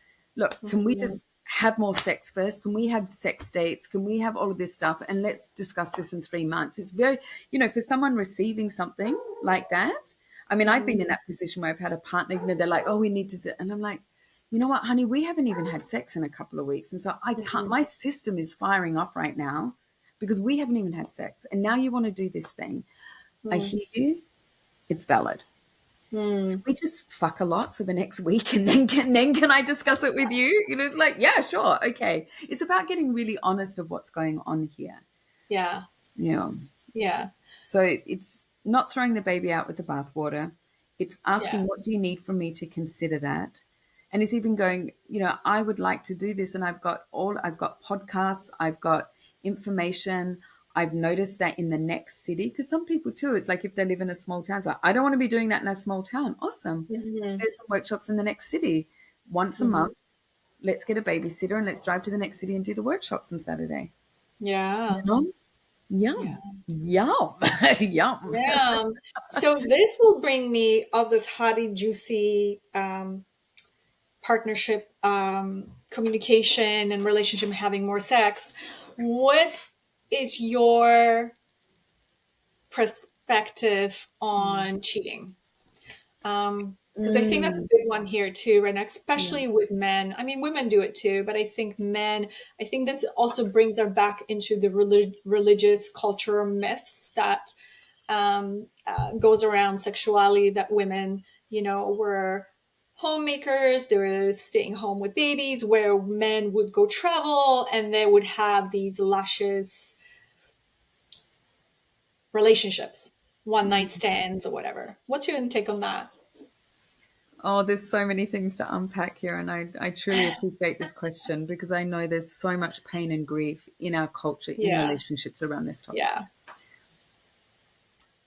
have more sex first? Can we have sex dates? Can we have all of this stuff? And let's discuss this in 3 months. It's very, for someone receiving something like that. I mean, I've been in that position where I've had a partner, they're like, oh, we need to do, and I'm like, you know what, honey, we haven't even had sex in a couple of weeks. And so I can't, my system is firing off right now because we haven't even had sex. And now you want to do this thing. I hear you. It's valid. We just fuck a lot for the next week and then can I discuss it with you? It's like, yeah, sure. Okay. It's about getting really honest of what's going on here. Yeah. Yeah. Yeah. So it's not throwing the baby out with the bathwater. It's asking, Yeah. what do you need from me to consider that? And it's even going, I would like to do this. And I've got podcasts, I've got information. I've noticed that in the next city, because some people too, it's like if they live in a small town, it's like, I don't want to be doing that in a small town. Awesome. There's some workshops in the next city. Once a month, let's get a babysitter and let's drive to the next city and do the workshops on Saturday. Yeah. Yum, Yeah. yum, yum. Yeah. So this will bring me of this hotty, juicy partnership, communication and relationship, having more sex. What is your perspective on cheating? Because I think that's a big one here too, right now, especially with men. I mean, women do it too, but I think men, I think this also brings us back into the religious cultural myths that goes around sexuality, that women, were homemakers, they were staying home with babies, where men would go travel and they would have these luscious relationships, one night stands or whatever. What's your intake on that? Oh, there's so many things to unpack here. And I truly appreciate this question because I know there's so much pain and grief in our culture, in Yeah. relationships around this topic. Yeah.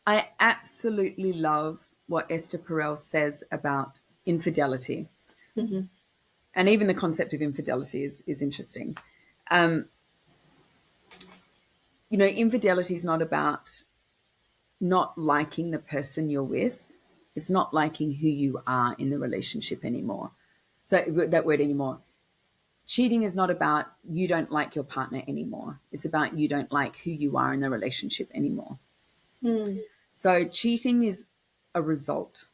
I absolutely love what Esther Perel says about infidelity. And even the concept of infidelity is interesting. Infidelity is not about not liking the person you're with. It's not liking who you are in the relationship anymore. So that word anymore. Cheating is not about you don't like your partner anymore. It's about you don't like who you are in the relationship anymore. So cheating is a result.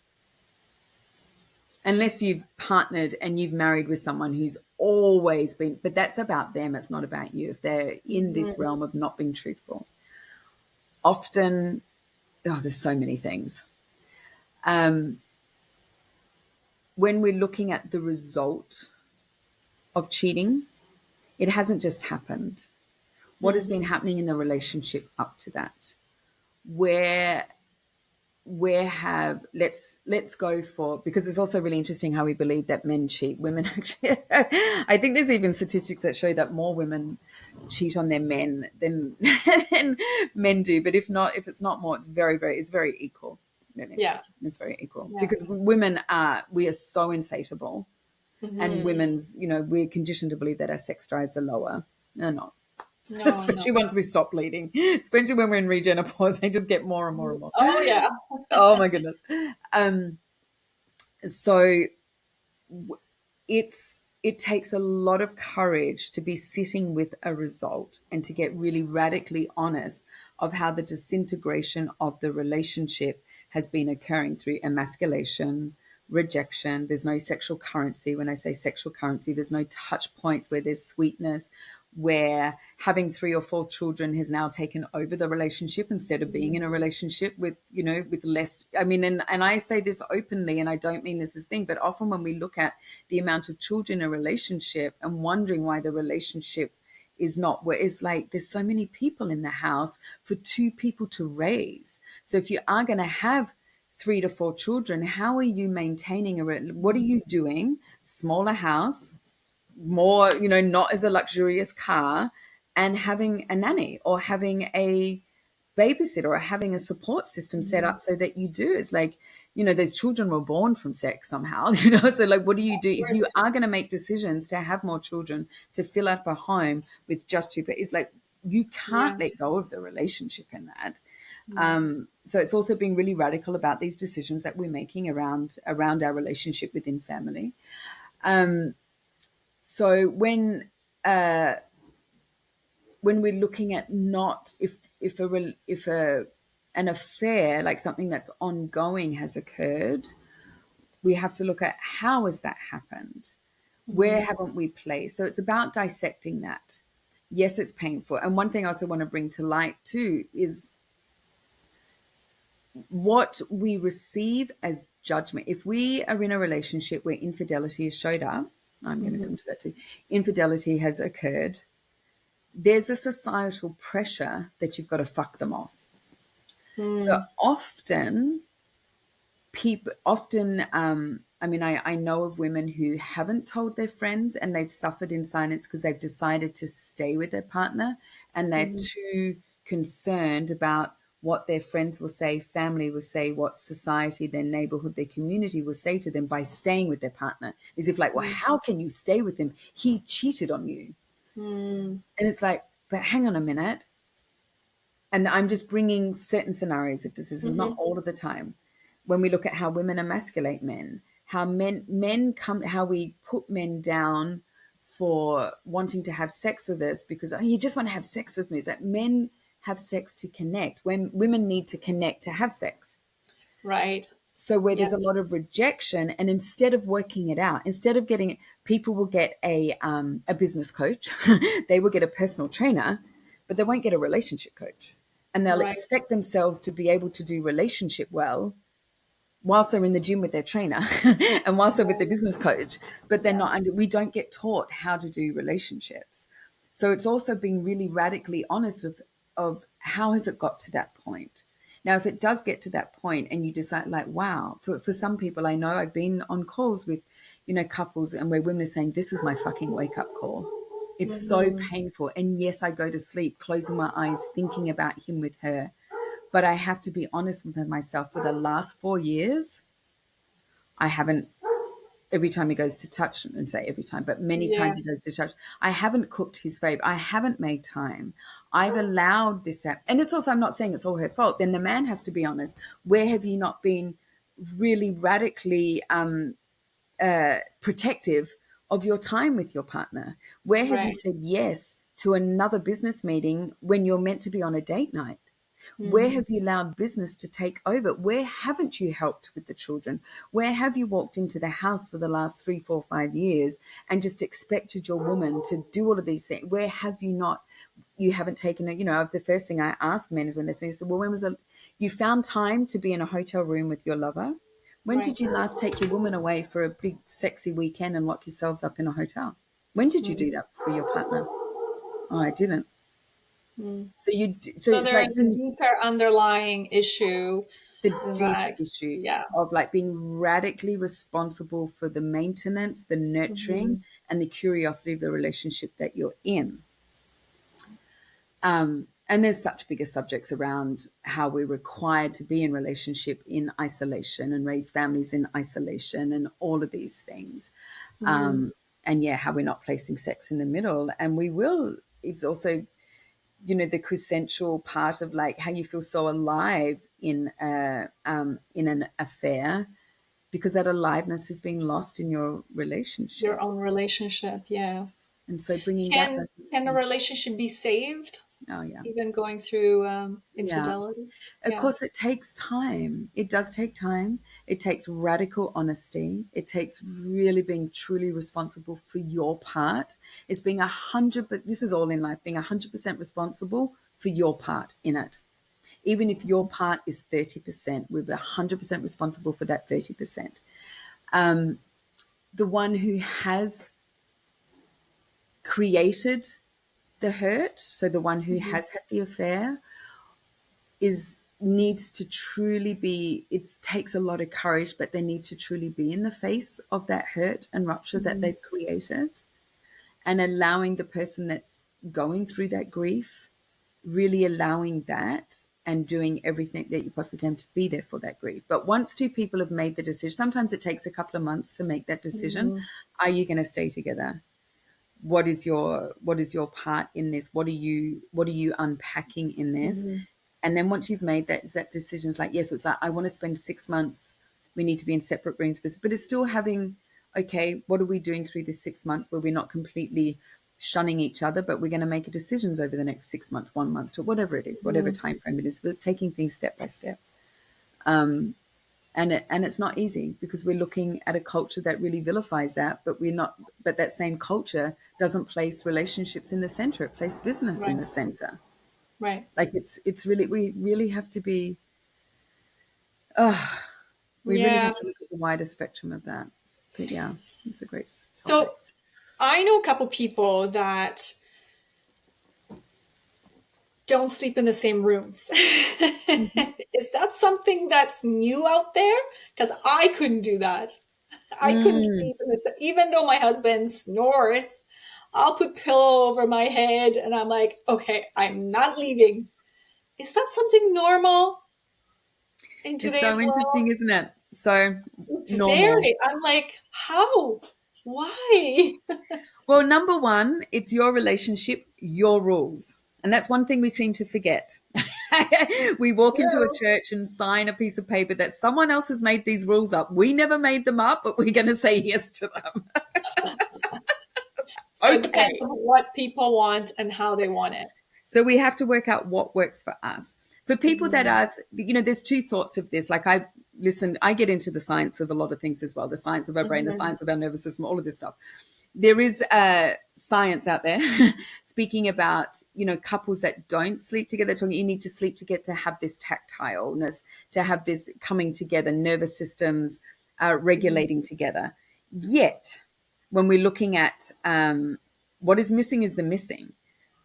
Unless you've partnered and you've married with someone who's always been, but that's about them. It's not about you. If they're in this realm of not being truthful. Often, there's so many things. When we're looking at the result of cheating, it hasn't just happened. What has been happening in the relationship up to that? Where let's go for, because it's also really interesting how we believe that men cheat. Women actually, I think there's even statistics that show that more women cheat on their men than men do. But if it's not more, it's very equal. Yeah. It's very equal Yeah. because we are so insatiable, and women's, we're conditioned to believe that our sex drives are lower. They're not. No, Especially once we stop bleeding, especially when we're in regenopause, they just get more and more and more. Oh, yeah. Oh my goodness. So it takes a lot of courage to be sitting with a result and to get really radically honest of how the disintegration of the relationship has been occurring through emasculation, rejection. There's no sexual currency. When I say sexual currency, there's no touch points where there's sweetness, where having 3 or 4 children has now taken over the relationship instead of being in a relationship with, with less. I mean, and I say this openly, and I don't mean this as thing, but often when we look at the amount of children in a relationship and wondering why the relationship is not where it's like there's so many people in the house for 2 people to raise. So if you are going to have 3 to 4 children, how are you maintaining what are you doing? Smaller house, more, not as a luxurious car, and having a nanny or having a babysitter or having a support system set up so that you do. It's like, those children were born from sex somehow, so like, what do you do if you are going to make decisions to have more children, to fill up a home with just 2 people? It's like, you can't let go of the relationship in that. So it's also being really radical about these decisions that we're making around our relationship within family. So when we're looking at not if an affair, like something that's ongoing, has occurred, we have to look at how has that happened? Where haven't we placed? So it's about dissecting that. Yes, it's painful. And one thing I also want to bring to light too is what we receive as judgment. If we are in a relationship where infidelity has showed up, I'm going to come to that too. Infidelity has occurred. There's a societal pressure that you've got to fuck them off. So often, I know of women who haven't told their friends and they've suffered in silence because they've decided to stay with their partner and they're too concerned about what their friends will say, family will say, what society, their neighborhood, their community will say to them by staying with their partner. As if like, well, how can you stay with him? He cheated on you. And it's like, but hang on a minute. And I'm just bringing certain scenarios. This is not all of the time. When we look at how women emasculate men, how how we put men down for wanting to have sex with us because you just want to have sex with me. Is that men have sex to connect when women need to connect to have sex. Right. So where there's a lot of rejection, and instead of working it out, instead of getting, people will get a business coach, they will get a personal trainer, but they won't get a relationship coach. And they'll expect themselves to be able to do relationship well whilst they're in the gym with their trainer and whilst they're with their business coach, but they're not we don't get taught how to do relationships. So it's also being really radically honest of how has it got to that point. Now, if it does get to that point and you decide like, wow, for some people, I know I've been on calls with, couples and where women are saying, this was my fucking wake up call. It's so painful. And yes, I go to sleep, closing my eyes, thinking about him with her. But I have to be honest with myself. For the last 4 years, I haven't, every time he goes to touch, and say every time, but many times he goes to touch, I haven't cooked his favorite. I haven't made time. I've allowed this to happen. And it's also, I'm not saying it's all her fault. Then the man has to be honest. Where have you not been really radically protective of your time with your partner? Where have you said yes to another business meeting when you're meant to be on a date night? Where have you allowed business to take over? Where haven't you helped with the children? Where have you walked into the house for the last 3, 4, 5 years and just expected your woman to do all of these things? Where have you not? You haven't taken it. The first thing I ask men is when they say, well, when was you found time to be in a hotel room with your lover? When did you last take your woman away for a big sexy weekend and lock yourselves up in a hotel? When did you do that for your partner? Oh, I didn't. So So it's there like is a deeper underlying issue. the deeper That, issues of like being radically responsible for the maintenance, the nurturing, and the curiosity of the relationship that you're in. And there's such bigger subjects around how we're required to be in relationship in isolation and raise families in isolation and all of these things. And how we're not placing sex in the middle. And we will, it's also, the quintessential part of like how you feel so alive in an affair, because that aliveness has been lost in your relationship. Your own relationship, yeah. And so bringing Can a relationship be saved? Oh, yeah. even going through Yeah. infidelity. Of Yeah. course, it takes time. It does take time. It takes radical honesty. It takes really being truly responsible for your part. It's being 100, but this is all in life, being 100% responsible for your part in it. Even if your part is 30%, we're 100% responsible for that 30%. The one who has created the hurt, so the one who Mhm. has had the affair, is needs to truly be, it takes a lot of courage, but they need to truly be in the face of that hurt and rupture that Mhm. they've created, and allowing the person that's going through that grief, really allowing that and doing everything that you possibly can to be there for that grief. But once two people have made the decision, sometimes it takes a couple of months to make that decision. Mhm. Are you going to stay together? What is your part in this? What are you unpacking in this? Mhm. And then once you've made that decision, it's like, yes, it's like, I want to spend 6 months. We need to be in separate rooms, but it's still having, okay, what are we doing through this 6 months where we're not completely shunning each other, but we're going to make decisions over the next 6 months, 1 month, to whatever it is, whatever Mhm. time frame it is. But it's taking things step by step. And it's not easy because we're looking at a culture that really vilifies that, but we're not. But that same culture doesn't place relationships in the center; it places business in Right. the center. Right. Like it's really, we really have to be. Oh, we really Yeah. have to look at the wider spectrum of that. But yeah, it's a great topic. So I know a couple people that don't sleep in the same rooms. Mhm. Is that something that's new out there? Because I couldn't do that. I couldn't Mm. sleep in the, even though my husband snores, I'll put pillow over my head and I'm like, okay, I'm not leaving. Is that something normal in It's today's so world? interesting, isn't it? So It's normal. very, I'm like, how? Why? Well, number one, it's your relationship, your rules. And that's one thing we seem to forget. We walk into a True. church and sign a piece of paper that someone else has made these rules up. We never made them up, but we're going to say yes to them. So it depends Okay. on what people want and how they want it. So we have to work out what works for us. For people that Mhm. are, there's two thoughts of this. Like I get into the science of a lot of things as well, the science of our brain, the Mhm. science of our nervous system, all of this stuff. There is science out there speaking about, couples that don't sleep together, talking you need to sleep together to have this tactileness, to have this coming together, nervous systems Mhm. regulating together. Yet, when we're looking at what is missing is the missing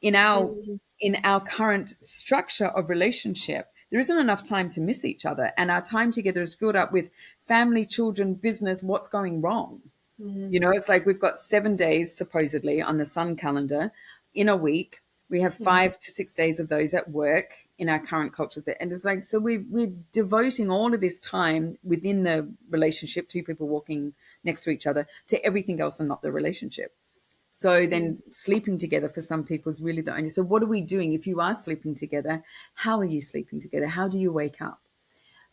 in our Mhm. in our current structure of relationship. There isn't enough time to miss each other, and our time together is filled up with family, children, business. What's going wrong? Mhm. It's like we've got 7 days supposedly on the sun calendar in a week. We have Mhm. 5 to 6 days of those at work in our current cultures. And it's like, so we're devoting all of this time within the relationship, two people walking next to each other, to everything else and not the relationship. So Mhm. then sleeping together for some people is really the only. So what are we doing if you are sleeping together? How are you sleeping together? How do you wake up?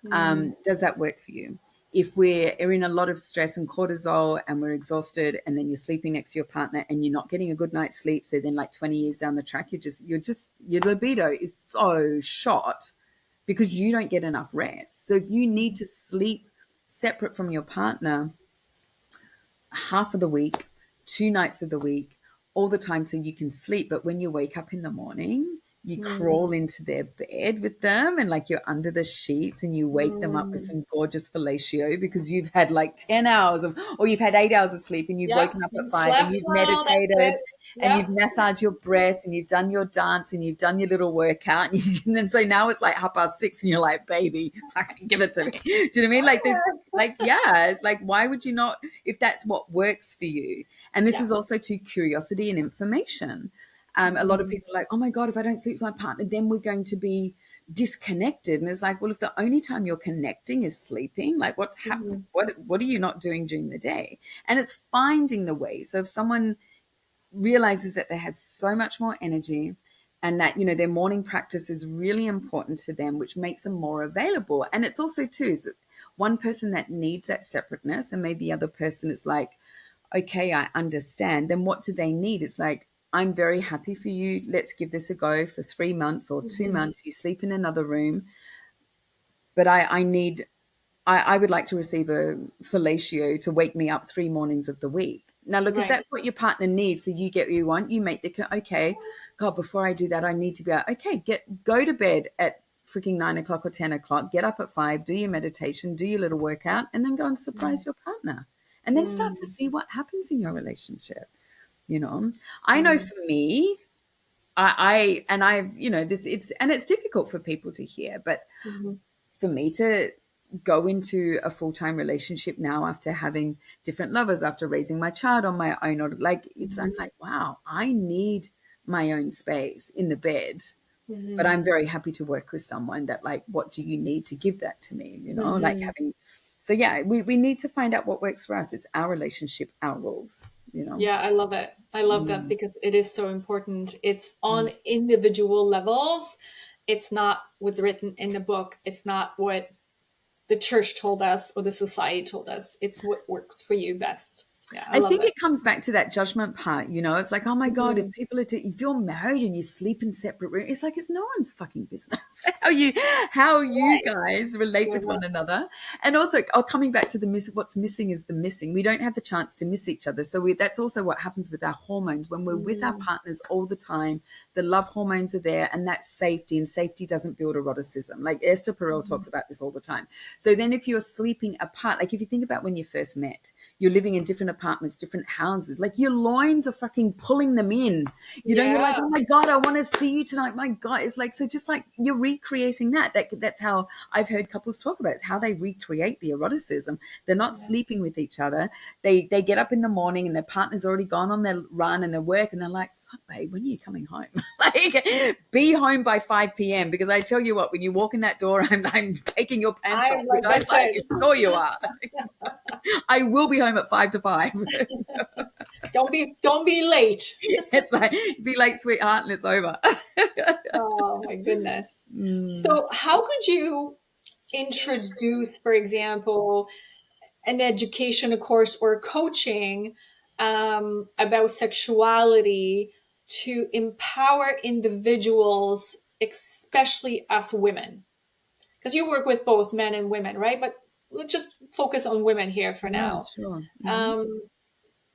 Mhm. Does that work for you? If we're in a lot of stress and cortisol and we're exhausted, and then you're sleeping next to your partner and you're not getting a good night's sleep, so then like 20 years down the track, your libido is so shot because you don't get enough rest. So if you need to sleep separate from your partner half of the week, 2 nights of the week, all the time so you can sleep. But when you wake up in the morning, you Mhm. crawl into their bed with them and like you're under the sheets and you wake them up with Mhm. some gorgeous fellatio because you've had like 10 hours or you've had 8 hours of sleep and you've Yep. woken up at You 5 and slept you've well. That's meditated it. and Yep. you've massaged your breasts and you've done your dance and you've done your little workout. And then so now it's like 6:30 and you're like, baby, fucking give it to me. Do you know what I mean? Like this, like, yeah, it's like, why would you not, if that's what works for you? And this Yeah. is also to curiosity and information. A lot of Mhm. people are like, oh my God, if I don't sleep with my partner, then we're going to be disconnected. And it's like, well, if the only time you're connecting is sleeping, like what's happening? Mhm. What are you not doing during the day? And it's finding the way. So if someone realizes that they have so much more energy and that their morning practice is really important to them, which makes them more available. And it's also too is one person that needs that separateness and maybe the other person is like, okay, I understand, then what do they need? It's like, I'm very happy for you. Let's give this a go for 3 months or 2 months. You sleep in another room, but I would like to receive a fellatio to wake me up 3 mornings of the week. Now, look, if Right. that's what your partner needs, so you get what you want, you make okay, God, before I do that, I need to be out. Okay, go to bed at freaking 9 o'clock or 10 o'clock, get up at 5, do your meditation, do your little workout, and then go and surprise your partner. And then start to Mm, see what happens in your relationship. You know, I know mm, for me, and I've, it's difficult for people to hear, but mhm, for me to go into a full-time relationship now after having different lovers, after raising my child on my own, or like I'm mhm, like, wow, I need my own space in the bed. But mhm, I'm very happy to work with someone that, like, what do you need to give that to me? Like mhm. having, so yeah, we need to find out what works for us. It's our relationship, our rules. Yeah, I love it. I love that Mm, because it is so important. It's mm. on individual levels. It's not what's written in the book. It's not what the church told us or the society told us. It's what works for you best. Yeah, I I love think it. it comes back to that judgment part. It's like, oh my God, if Mhm. people if you're married and you sleep in separate rooms, it's like, it's no one's fucking business how you Right. guys relate with Mhm. one another. And also, coming back to what's missing is the missing. We don't have the chance to miss each other. So that's also what happens with our hormones. When we're with our Mm, partners all the time, the love hormones are there, and that's safety, and safety doesn't build eroticism. Like Esther Perel mhm. talks about this all the time. So then if you're sleeping apart, like if you think about when you first met, you're living in different apartments, different houses, like your loins are fucking pulling them in. You're like, Yeah. oh my God, I want to see you tonight. My God. It's like, so just like you're recreating that's how I've heard couples talk about it. It's how they recreate the eroticism. They're not Yeah. sleeping with each other. They get up in the morning and their partner's already gone on their run and their work, and they're like, fuck, babe, when are you coming home? Like, be home by 5 p.m. Because I tell you what, when you walk in that door, I'm taking your pants off. I'm You like, guys that's like, it. sure you are. I will be home at 5 to 5. Don't be late. It's like, be like sweetheart, and it's over. Oh my goodness. Mm, So how could you introduce, for example, an education, a course, or coaching about sexuality to empower individuals, especially us women? Because you work with both men and women, right? But let's just focus on women here for yeah, now. sure. Um,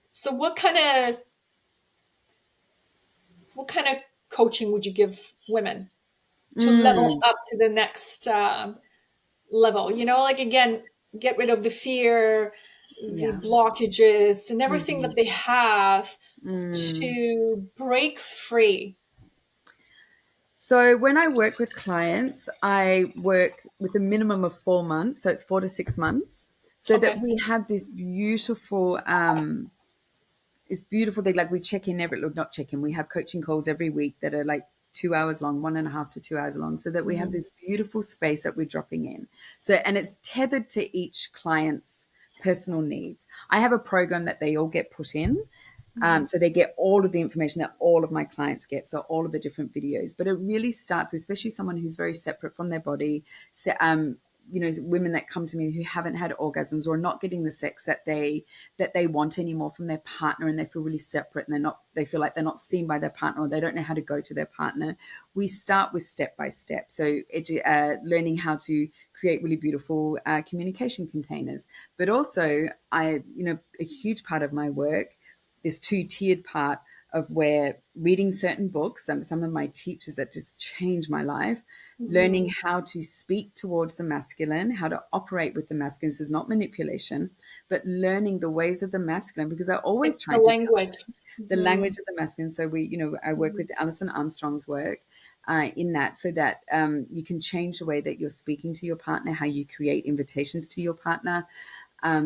so what kind of coaching would you give women to level Mm, up to the next level? Like again, get rid of the fear, the yeah. blockages, and everything Mhm. that they have Mm. to break free. So when I work with clients, I work with a minimum of 4 months. So it's 4 to 6 months, so that Okay. we have this beautiful thing. Like we check in every, look, not check in, we have coaching calls every week that are like 2 hours long, 1.5 to 2 hours long, so that we have Mhm. this beautiful space that we're dropping in. So, and it's tethered to each client's personal needs. I have a program that they all get put in. Mhm. So they get all of the information that all of my clients get, so all of the different videos. But it really starts with, especially someone who's very separate from their body, women that come to me who haven't had orgasms or are not getting the sex that they want anymore from their partner, and they feel really separate, and they feel like they're not seen by their partner, or they don't know how to go to their partner. We start with step by step. So learning how to create really beautiful communication containers. But also, a huge part of my work, this two-tiered part of where reading certain books, some of my teachers that just changed my life, learning Mhm. how to speak towards the masculine, how to operate with the masculine. This is not manipulation, but learning the ways of the masculine, because I always It's the tried to tell language. the Mhm. language of the masculine. So I work Mhm. with Alison Armstrong's work in that, so that you can change the way that you're speaking to your partner, how you create invitations to your partner,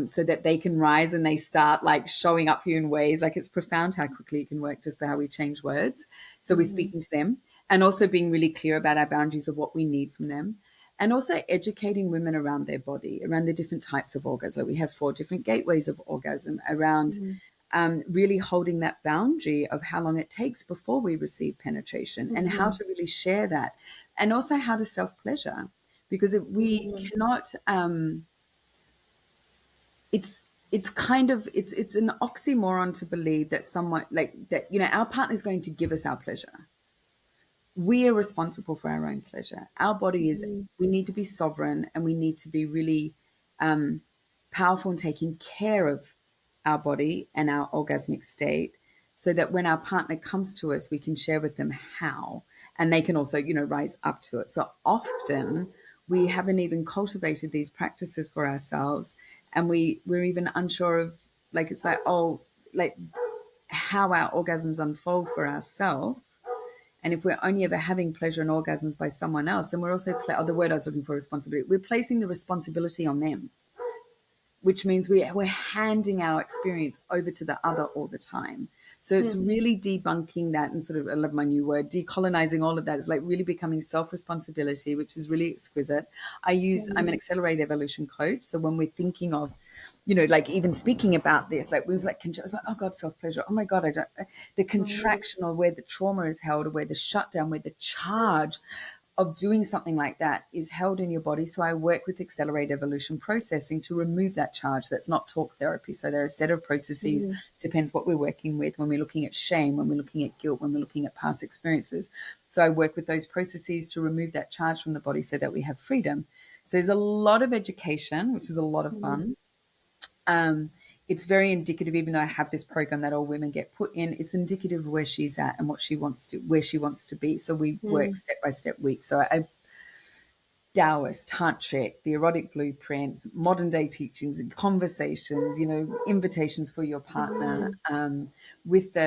so that they can rise and they start like showing up for you in ways. Like, it's profound how quickly it can work just by how we change words. So we're Mhm. speaking to them, and also being really clear about our boundaries of what we need from them. And also educating women around their body, around the different types of orgasm. We have 4 different gateways of orgasm, around Mhm. really holding that boundary of how long it takes before we receive penetration, and how Mhm. to really share that, and also how to self pleasure. Because if we Mhm. cannot, it's it's kind of it's an oxymoron to believe that someone like that, our partner is going to give us our pleasure. We are responsible for our own pleasure. Our body is, Mm, we need to be sovereign, and we need to be really powerful in taking care of our body and our orgasmic state, so that when our partner comes to us, we can share with them how, and they can also, rise up to it. So often we haven't even cultivated these practices for ourselves, and we're even unsure of, like, it's like, oh, like how our orgasms unfold for ourselves. And if we're only ever having pleasure and orgasms by someone else, then we're also, the word I was looking for, responsibility. We're placing the responsibility on them, which means we're handing our experience over to the other all the time. So it's mm, really debunking that, and sort of, I love my new word, decolonizing all of that. It's like really becoming self-responsibility, which is really exquisite. I'm an mm, accelerated evolution coach. So when we're thinking of, like even speaking about this, like we was like, I was like, oh God, self-pleasure. Oh my God, I don't, the mm, contraction, or where the trauma is held, or where the shutdown, where the charge of doing something like that is held in your body. So I work with accelerated evolution processing to remove that charge. That's not talk therapy. So there are a set of processes, mm, depends what we're working with, when we're looking at shame, when we're looking at guilt, when we're looking at past experiences. So I work with those processes to remove that charge from the body so that we have freedom. So there's a lot of education, which is a lot of mm, fun. Um, it's very indicative, even though I have this program that all women get put in, it's indicative of where she's at and what she wants to, where she wants to be. So we work mm, step by step week. So I Taoist, tantric, the erotic blueprints, modern day teachings and conversations, invitations for your partner. mm, With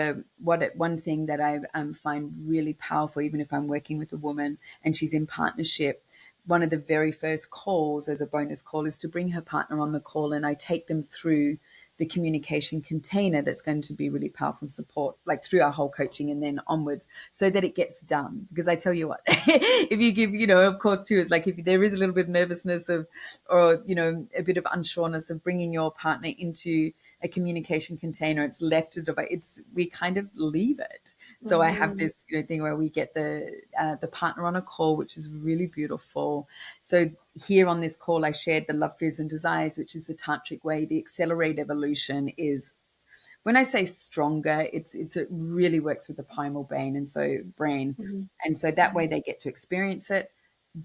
one thing that I find really powerful, even if I'm working with a woman and she's in partnership, one of the very first calls as a bonus call is to bring her partner on the call, and I take them through the communication container that's going to be really powerful and support, like through our whole coaching and then onwards, so that it gets done. Because I tell you what, if you give, of course, too, it's like if there is a little bit of nervousness of, or, a bit of unsureness of bringing your partner into a communication container, it's left to debate. We kind of leave it. So I have mm, this, thing where we get the partner on a call, which is really beautiful. So here on this call, I shared the love, fears, and desires, which is the tantric way. The accelerated evolution is, when I say stronger, it really works with the primal brain, mm, and so that way they get to experience it.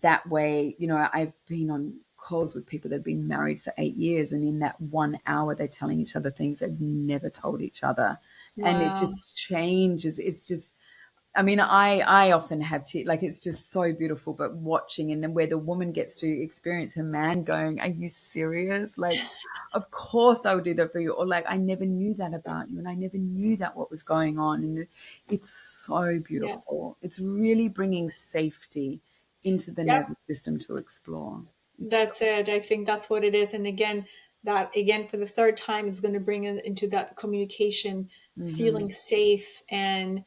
That way, I've been on calls with people that have been married for 8 years, and in that 1 hour, they're telling each other things they've never told each other, and it wow. just changes. It's just, I mean, I often have like, it's just so beautiful, but watching, and then where the woman gets to experience her man going, "Are you serious? Like, of course I would do that for you," or like, "I never knew that about you, and I never knew that what was going on," and it's so Yeah. beautiful. It's really bringing safety into the Yep. nervous system to explore. It's That's it. I think that's what it is. And again, that again for the third time, it's going to bring it into that communication, feeling safe and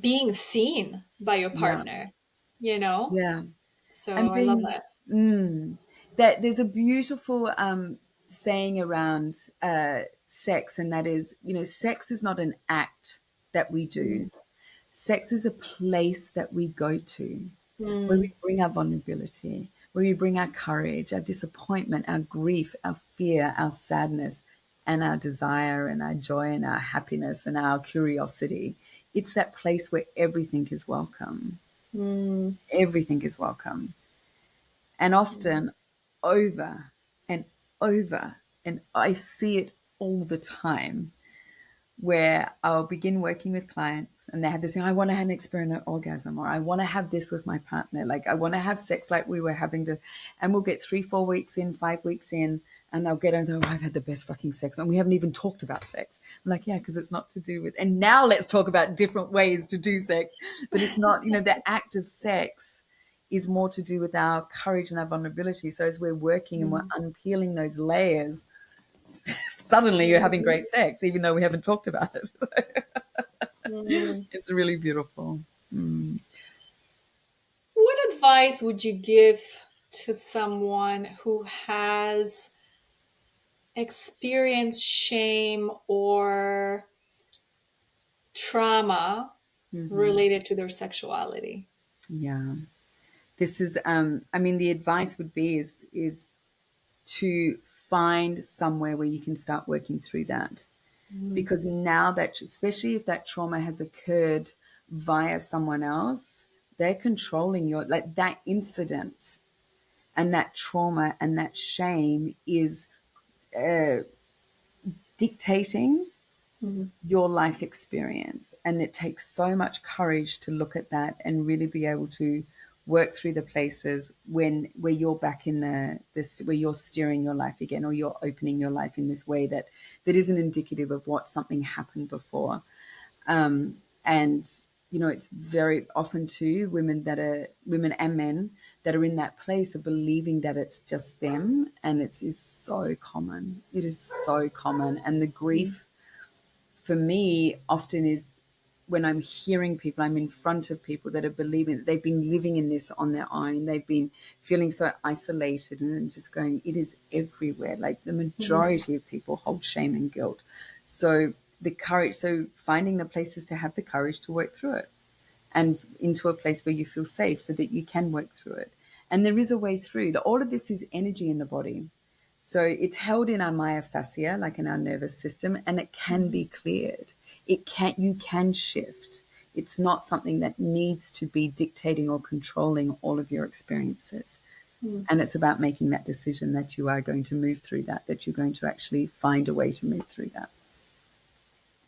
being seen by your yeah, partner, you know? yeah, So and I love being that. that there's a beautiful saying around sex, and that is, sex is not an act that we do. Mm, Sex is a place that we go to, where mm, we bring our vulnerability, where we bring our courage, our disappointment, our grief, our fear, our sadness, and our desire, and our joy, and our happiness, and our curiosity. It's that place where everything is welcome. mm, Everything is welcome. And often, over and over, and I see it all the time, where I'll begin working with clients and they have this thing, "I want to have an experience orgasm," or "I want to have this with my partner. Like, I want to have sex like we were having to," and we'll get 3, 4 weeks in, 5 weeks in, and they'll get into, "Oh, I've had the best fucking sex. And we haven't even talked about sex." I'm like, "Yeah, because it's not to do with," and now let's talk about different ways to do sex. But it's not, the act of sex is more to do with our courage and our vulnerability. So as we're working and we're mm, unpeeling those layers, suddenly you're having mm, great sex, even though we haven't talked about it. So mm. it's really beautiful. Mm. What advice would you give to someone who has experienced shame or trauma Hmm. related to their sexuality? Yeah. This is, I mean, the advice would be is to find somewhere where you can start working through that. Mm. Because now that, especially if that trauma has occurred via someone else, they're controlling your, like that incident and that trauma and that shame is dictating Mm. your life experience. And it takes so much courage to look at that and really be able to work through the places when where you're back in this where you're steering your life again, or you're opening your life in this way that isn't indicative of what something happened before. And it's very often too women and men that are in that place of believing that it's just them, and it is so common. It is so common. And the Mm. grief for me often is when I'm hearing people, I'm in front of people that are believing that they've been living in this on their own. They've been feeling so isolated and just going, it is everywhere. Like the Mm. majority of people hold shame and guilt. So so finding the places to have the courage to work through it and into a place where you feel safe so that you can work through it. And there is a way through. All of this is energy in the body. So it's held in our myofascia, like in our nervous system, and it can be cleared. You can shift. It's not something that needs to be dictating or controlling all of your experiences. Mm. And it's about making that decision that you are going to move through that you're going to actually find a way to move through that.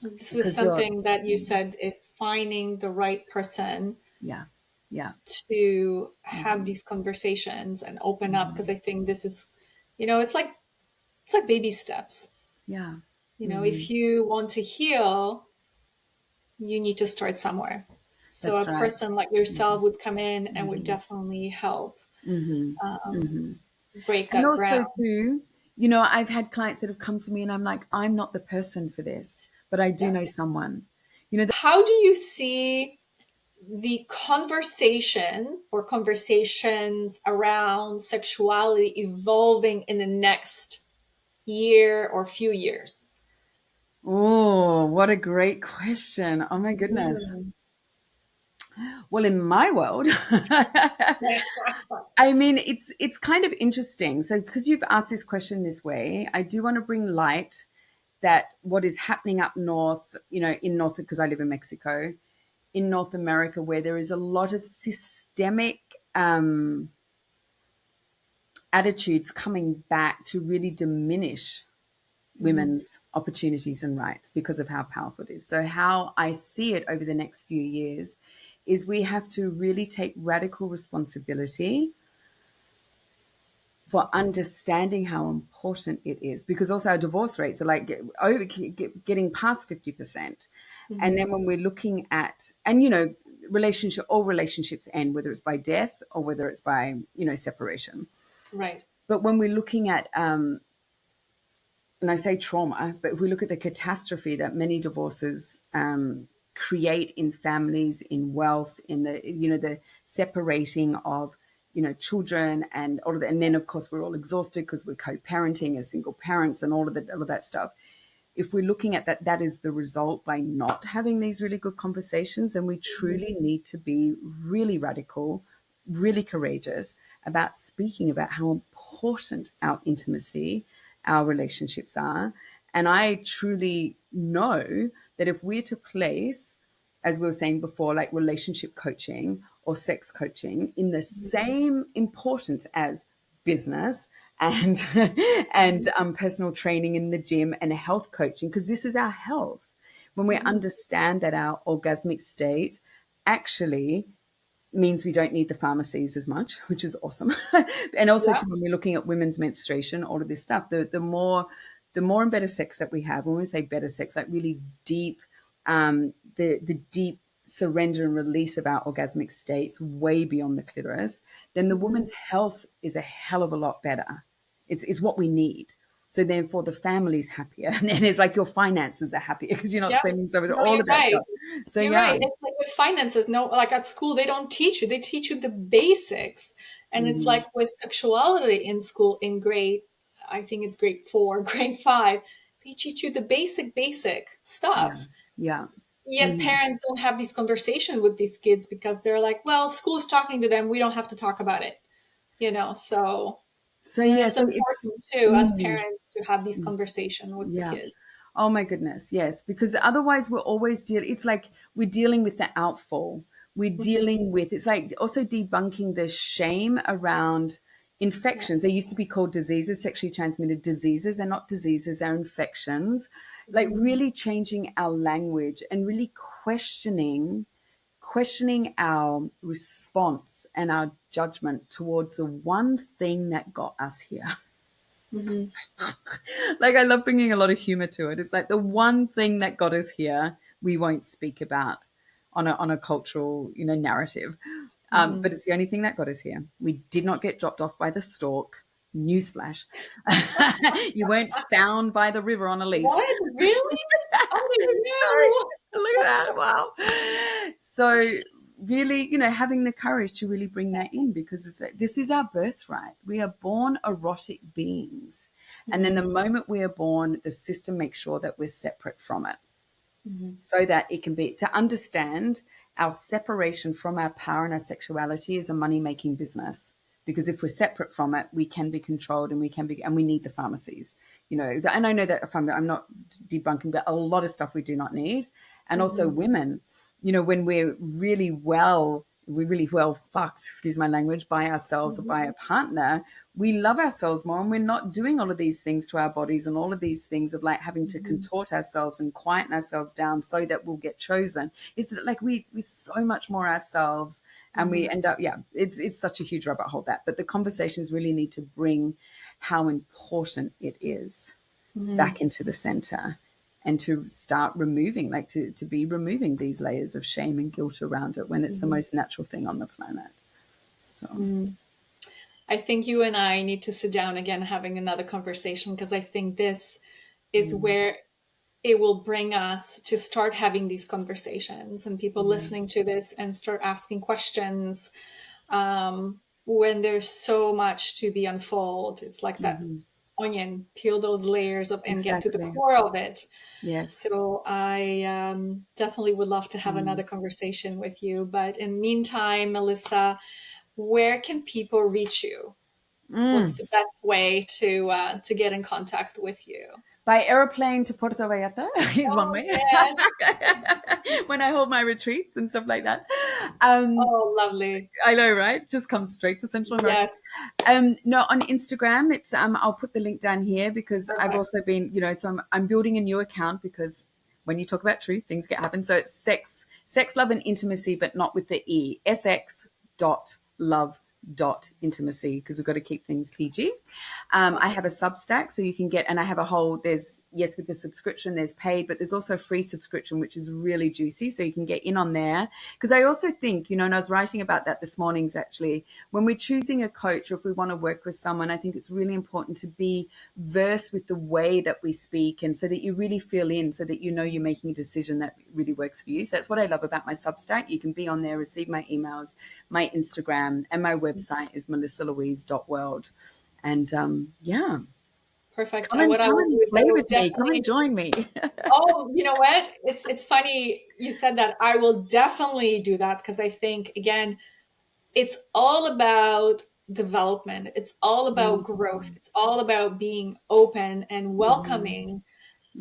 This is Because you're, something that you said is finding the right person yeah, yeah, to have these conversations and open up, because I think this is, it's like baby steps. yeah. If you want to heal, you need to start somewhere. So a That's right. person like yourself would come in and would definitely help break And that also, ground. too, I've had clients that have come to me and I'm like, I'm not the person for this, but I do Yeah. know someone. How do you see the conversation or conversations around sexuality evolving in the next year or few years? Oh, what a great question. Oh my goodness. Mm. Well, in my world, I mean, it's kind of interesting. So, because you've asked this question this way, I do want to bring light that what is happening up north, in North, because I live in Mexico, in North America, where there is a lot of systemic attitudes coming back to really diminish Mhm. women's opportunities and rights because of how powerful it is. So, how I see it over the next few years is we have to really take radical responsibility for understanding how important it is, because also our divorce rates are like getting past 50%. And Mhm. then when we're looking at, all relationships end, whether it's by death or whether it's by, separation. Right. But when we're looking at, and I say trauma, but if we look at the catastrophe that many divorces create in families, in wealth, in the separating of, children and all of that. And then, of course, we're all exhausted because we're co-parenting as single parents and all of that stuff. If we're looking at that, that is the result by not having these really good conversations. And we truly need to be really radical, really courageous about speaking about how important our intimacy, our relationships are. And I truly know that if we're to place, as we were saying before, like relationship coaching or sex coaching in the same importance as business and personal training in the gym and health coaching, because this is our health. When we Mhm. understand that our orgasmic state actually means we don't need the pharmacies as much, which is awesome. And also Yeah. too, when we're looking at women's menstruation, all of this stuff, the more and better sex that we have, when we say better sex, like really deep, the deep surrender and release of our orgasmic states way beyond the clitoris, then the Mhm. woman's health is a hell of a lot better. It's what we need. So therefore the family's happier. And then it's like your finances are happier because you're not Yeah. spending so much, No, all you're of that right. stuff. So You're yeah. right. It's like with finances. No, like at school, they don't teach you. They teach you the basics. And it's Mhm. like with sexuality in school in grade, I think it's grade 4, grade 5, they teach you the basic Yeah. stuff. Yeah. Yet Mhm. parents don't have these conversations with these kids because they're like, well, school's talking to them. We don't have to talk about it. So So And yeah, it's so it's important too, as mm, parents, to have these conversations with the yeah. kids. Oh my goodness, yes, because otherwise we're always dealing. It's like we're dealing with the outfall. We're Mhm. dealing with. It's like also debunking the shame around Yeah. infections. They used to be called diseases, sexually transmitted diseases. They're not diseases. They're infections. Like Mhm. really changing our language and really questioning our response and our judgment towards the one thing that got us here. Mhm. Like I love bringing a lot of humor to it. It's like the one thing that got us here, we won't speak about on a cultural, narrative. But Mhm. it's the only thing that got us here. We did not get dropped off by the stork. Newsflash. You weren't found by the river on a leaf. What? Really? Sorry. Oh Look at that. Wow. So really, having the courage to really bring that in because it's like, this is our birthright. We are born erotic beings. no. And then the Mhm. moment we are born, the system makes sure that we're separate from it Mhm. so that it can be to understand our separation from our power and our sexuality is a money making business because if we're separate from it we can be controlled and we need the pharmacies, and I know that I'm not debunking, but a lot of stuff we do not need. And also Mhm. women, when we're really well fucked, excuse my language, by ourselves or by a Mhm. partner, we love ourselves more and we're not doing all of these things to our bodies and all of these things of like having to Mhm. contort ourselves and quieten ourselves down so that we'll get chosen. It's like we're so much more ourselves and we Mhm. end up, yeah, it's such a huge rabbit hole that. But the conversations really need to bring how important it is Mhm. back into the center and to start removing, like to be removing these layers of shame and guilt around it when it's the Mhm. most natural thing on the planet. So, Mhm. I think you and I need to sit down again, having another conversation, because I think this is mm, where it will bring us to start having these conversations and people yeah. listening to this and start asking questions, when there's so much to be unfold. It's like that Hmm. onion, peel those layers up and get to the Exactly. core of it. Yes. So I definitely would love to have Mm. another conversation with you. But in the meantime, Melissa, where can people reach you? What's Mm. the best way to get in contact with you? By aeroplane to Puerto Vallarta is one Oh way. man! When I hold my retreats and stuff like that. Um, Oh, lovely. I know, right? Just come straight to Central America. Yes, No, on Instagram, it's I'll put the link down here because I've perfect. also been, so I'm building a new account because when you talk about truth, things get happen. So it's sex, love, and intimacy, but not with the E. SX.love.intimacy because we've got to keep things PG. I Perfect. have a Substack, so you can get, and I have a whole. There's yes, with the subscription, there's paid, but there's also a free subscription, which is really juicy. So you can get in on there because I also think, and I was writing about that this morning. Actually, when we're choosing a coach or if we want to work with someone, I think it's really important to be versed with the way that we speak, and so that you really feel in, so that you're making a decision that really works for you. So that's what I love about my Substack. You can be on there, receive my emails, my Instagram, and my website is melissalouise.world. And yeah, Perfect. come and What I come will do and is I play will with me. Come and definitely. join me. Oh, you know what? It's funny you said that. I will definitely do that because I think again, it's all about development. It's all about growth. Mhm. It's all about being open and Mhm. welcoming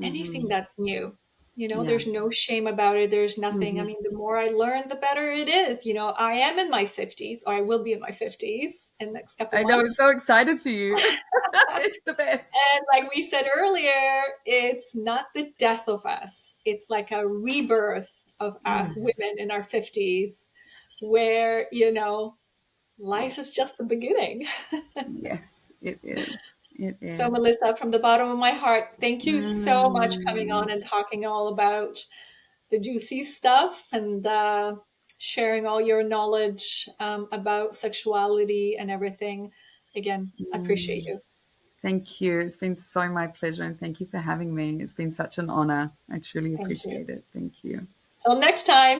anything Mhm. that's new. Yeah. There's no shame about it. There's nothing. I Mhm. mean, the more I learn, the better it is. I am in my 50s, or I will be in my 50s in the next couple I know. I'm months. so excited for you. It's the best. And like we said earlier, it's not the death of us. It's like a rebirth of us Mm. women in our 50s where, life is just the beginning. Yes, it is. It So, is. Melissa, from the bottom of my heart, thank you so much coming on Mm. and talking all about the juicy stuff and sharing all your knowledge about sexuality and everything. Again, I appreciate Mm. you. Thank you. It's been so my pleasure, and thank you for having me. It's been such an honor. I truly Thank you. appreciate it. Thank you. Till next time.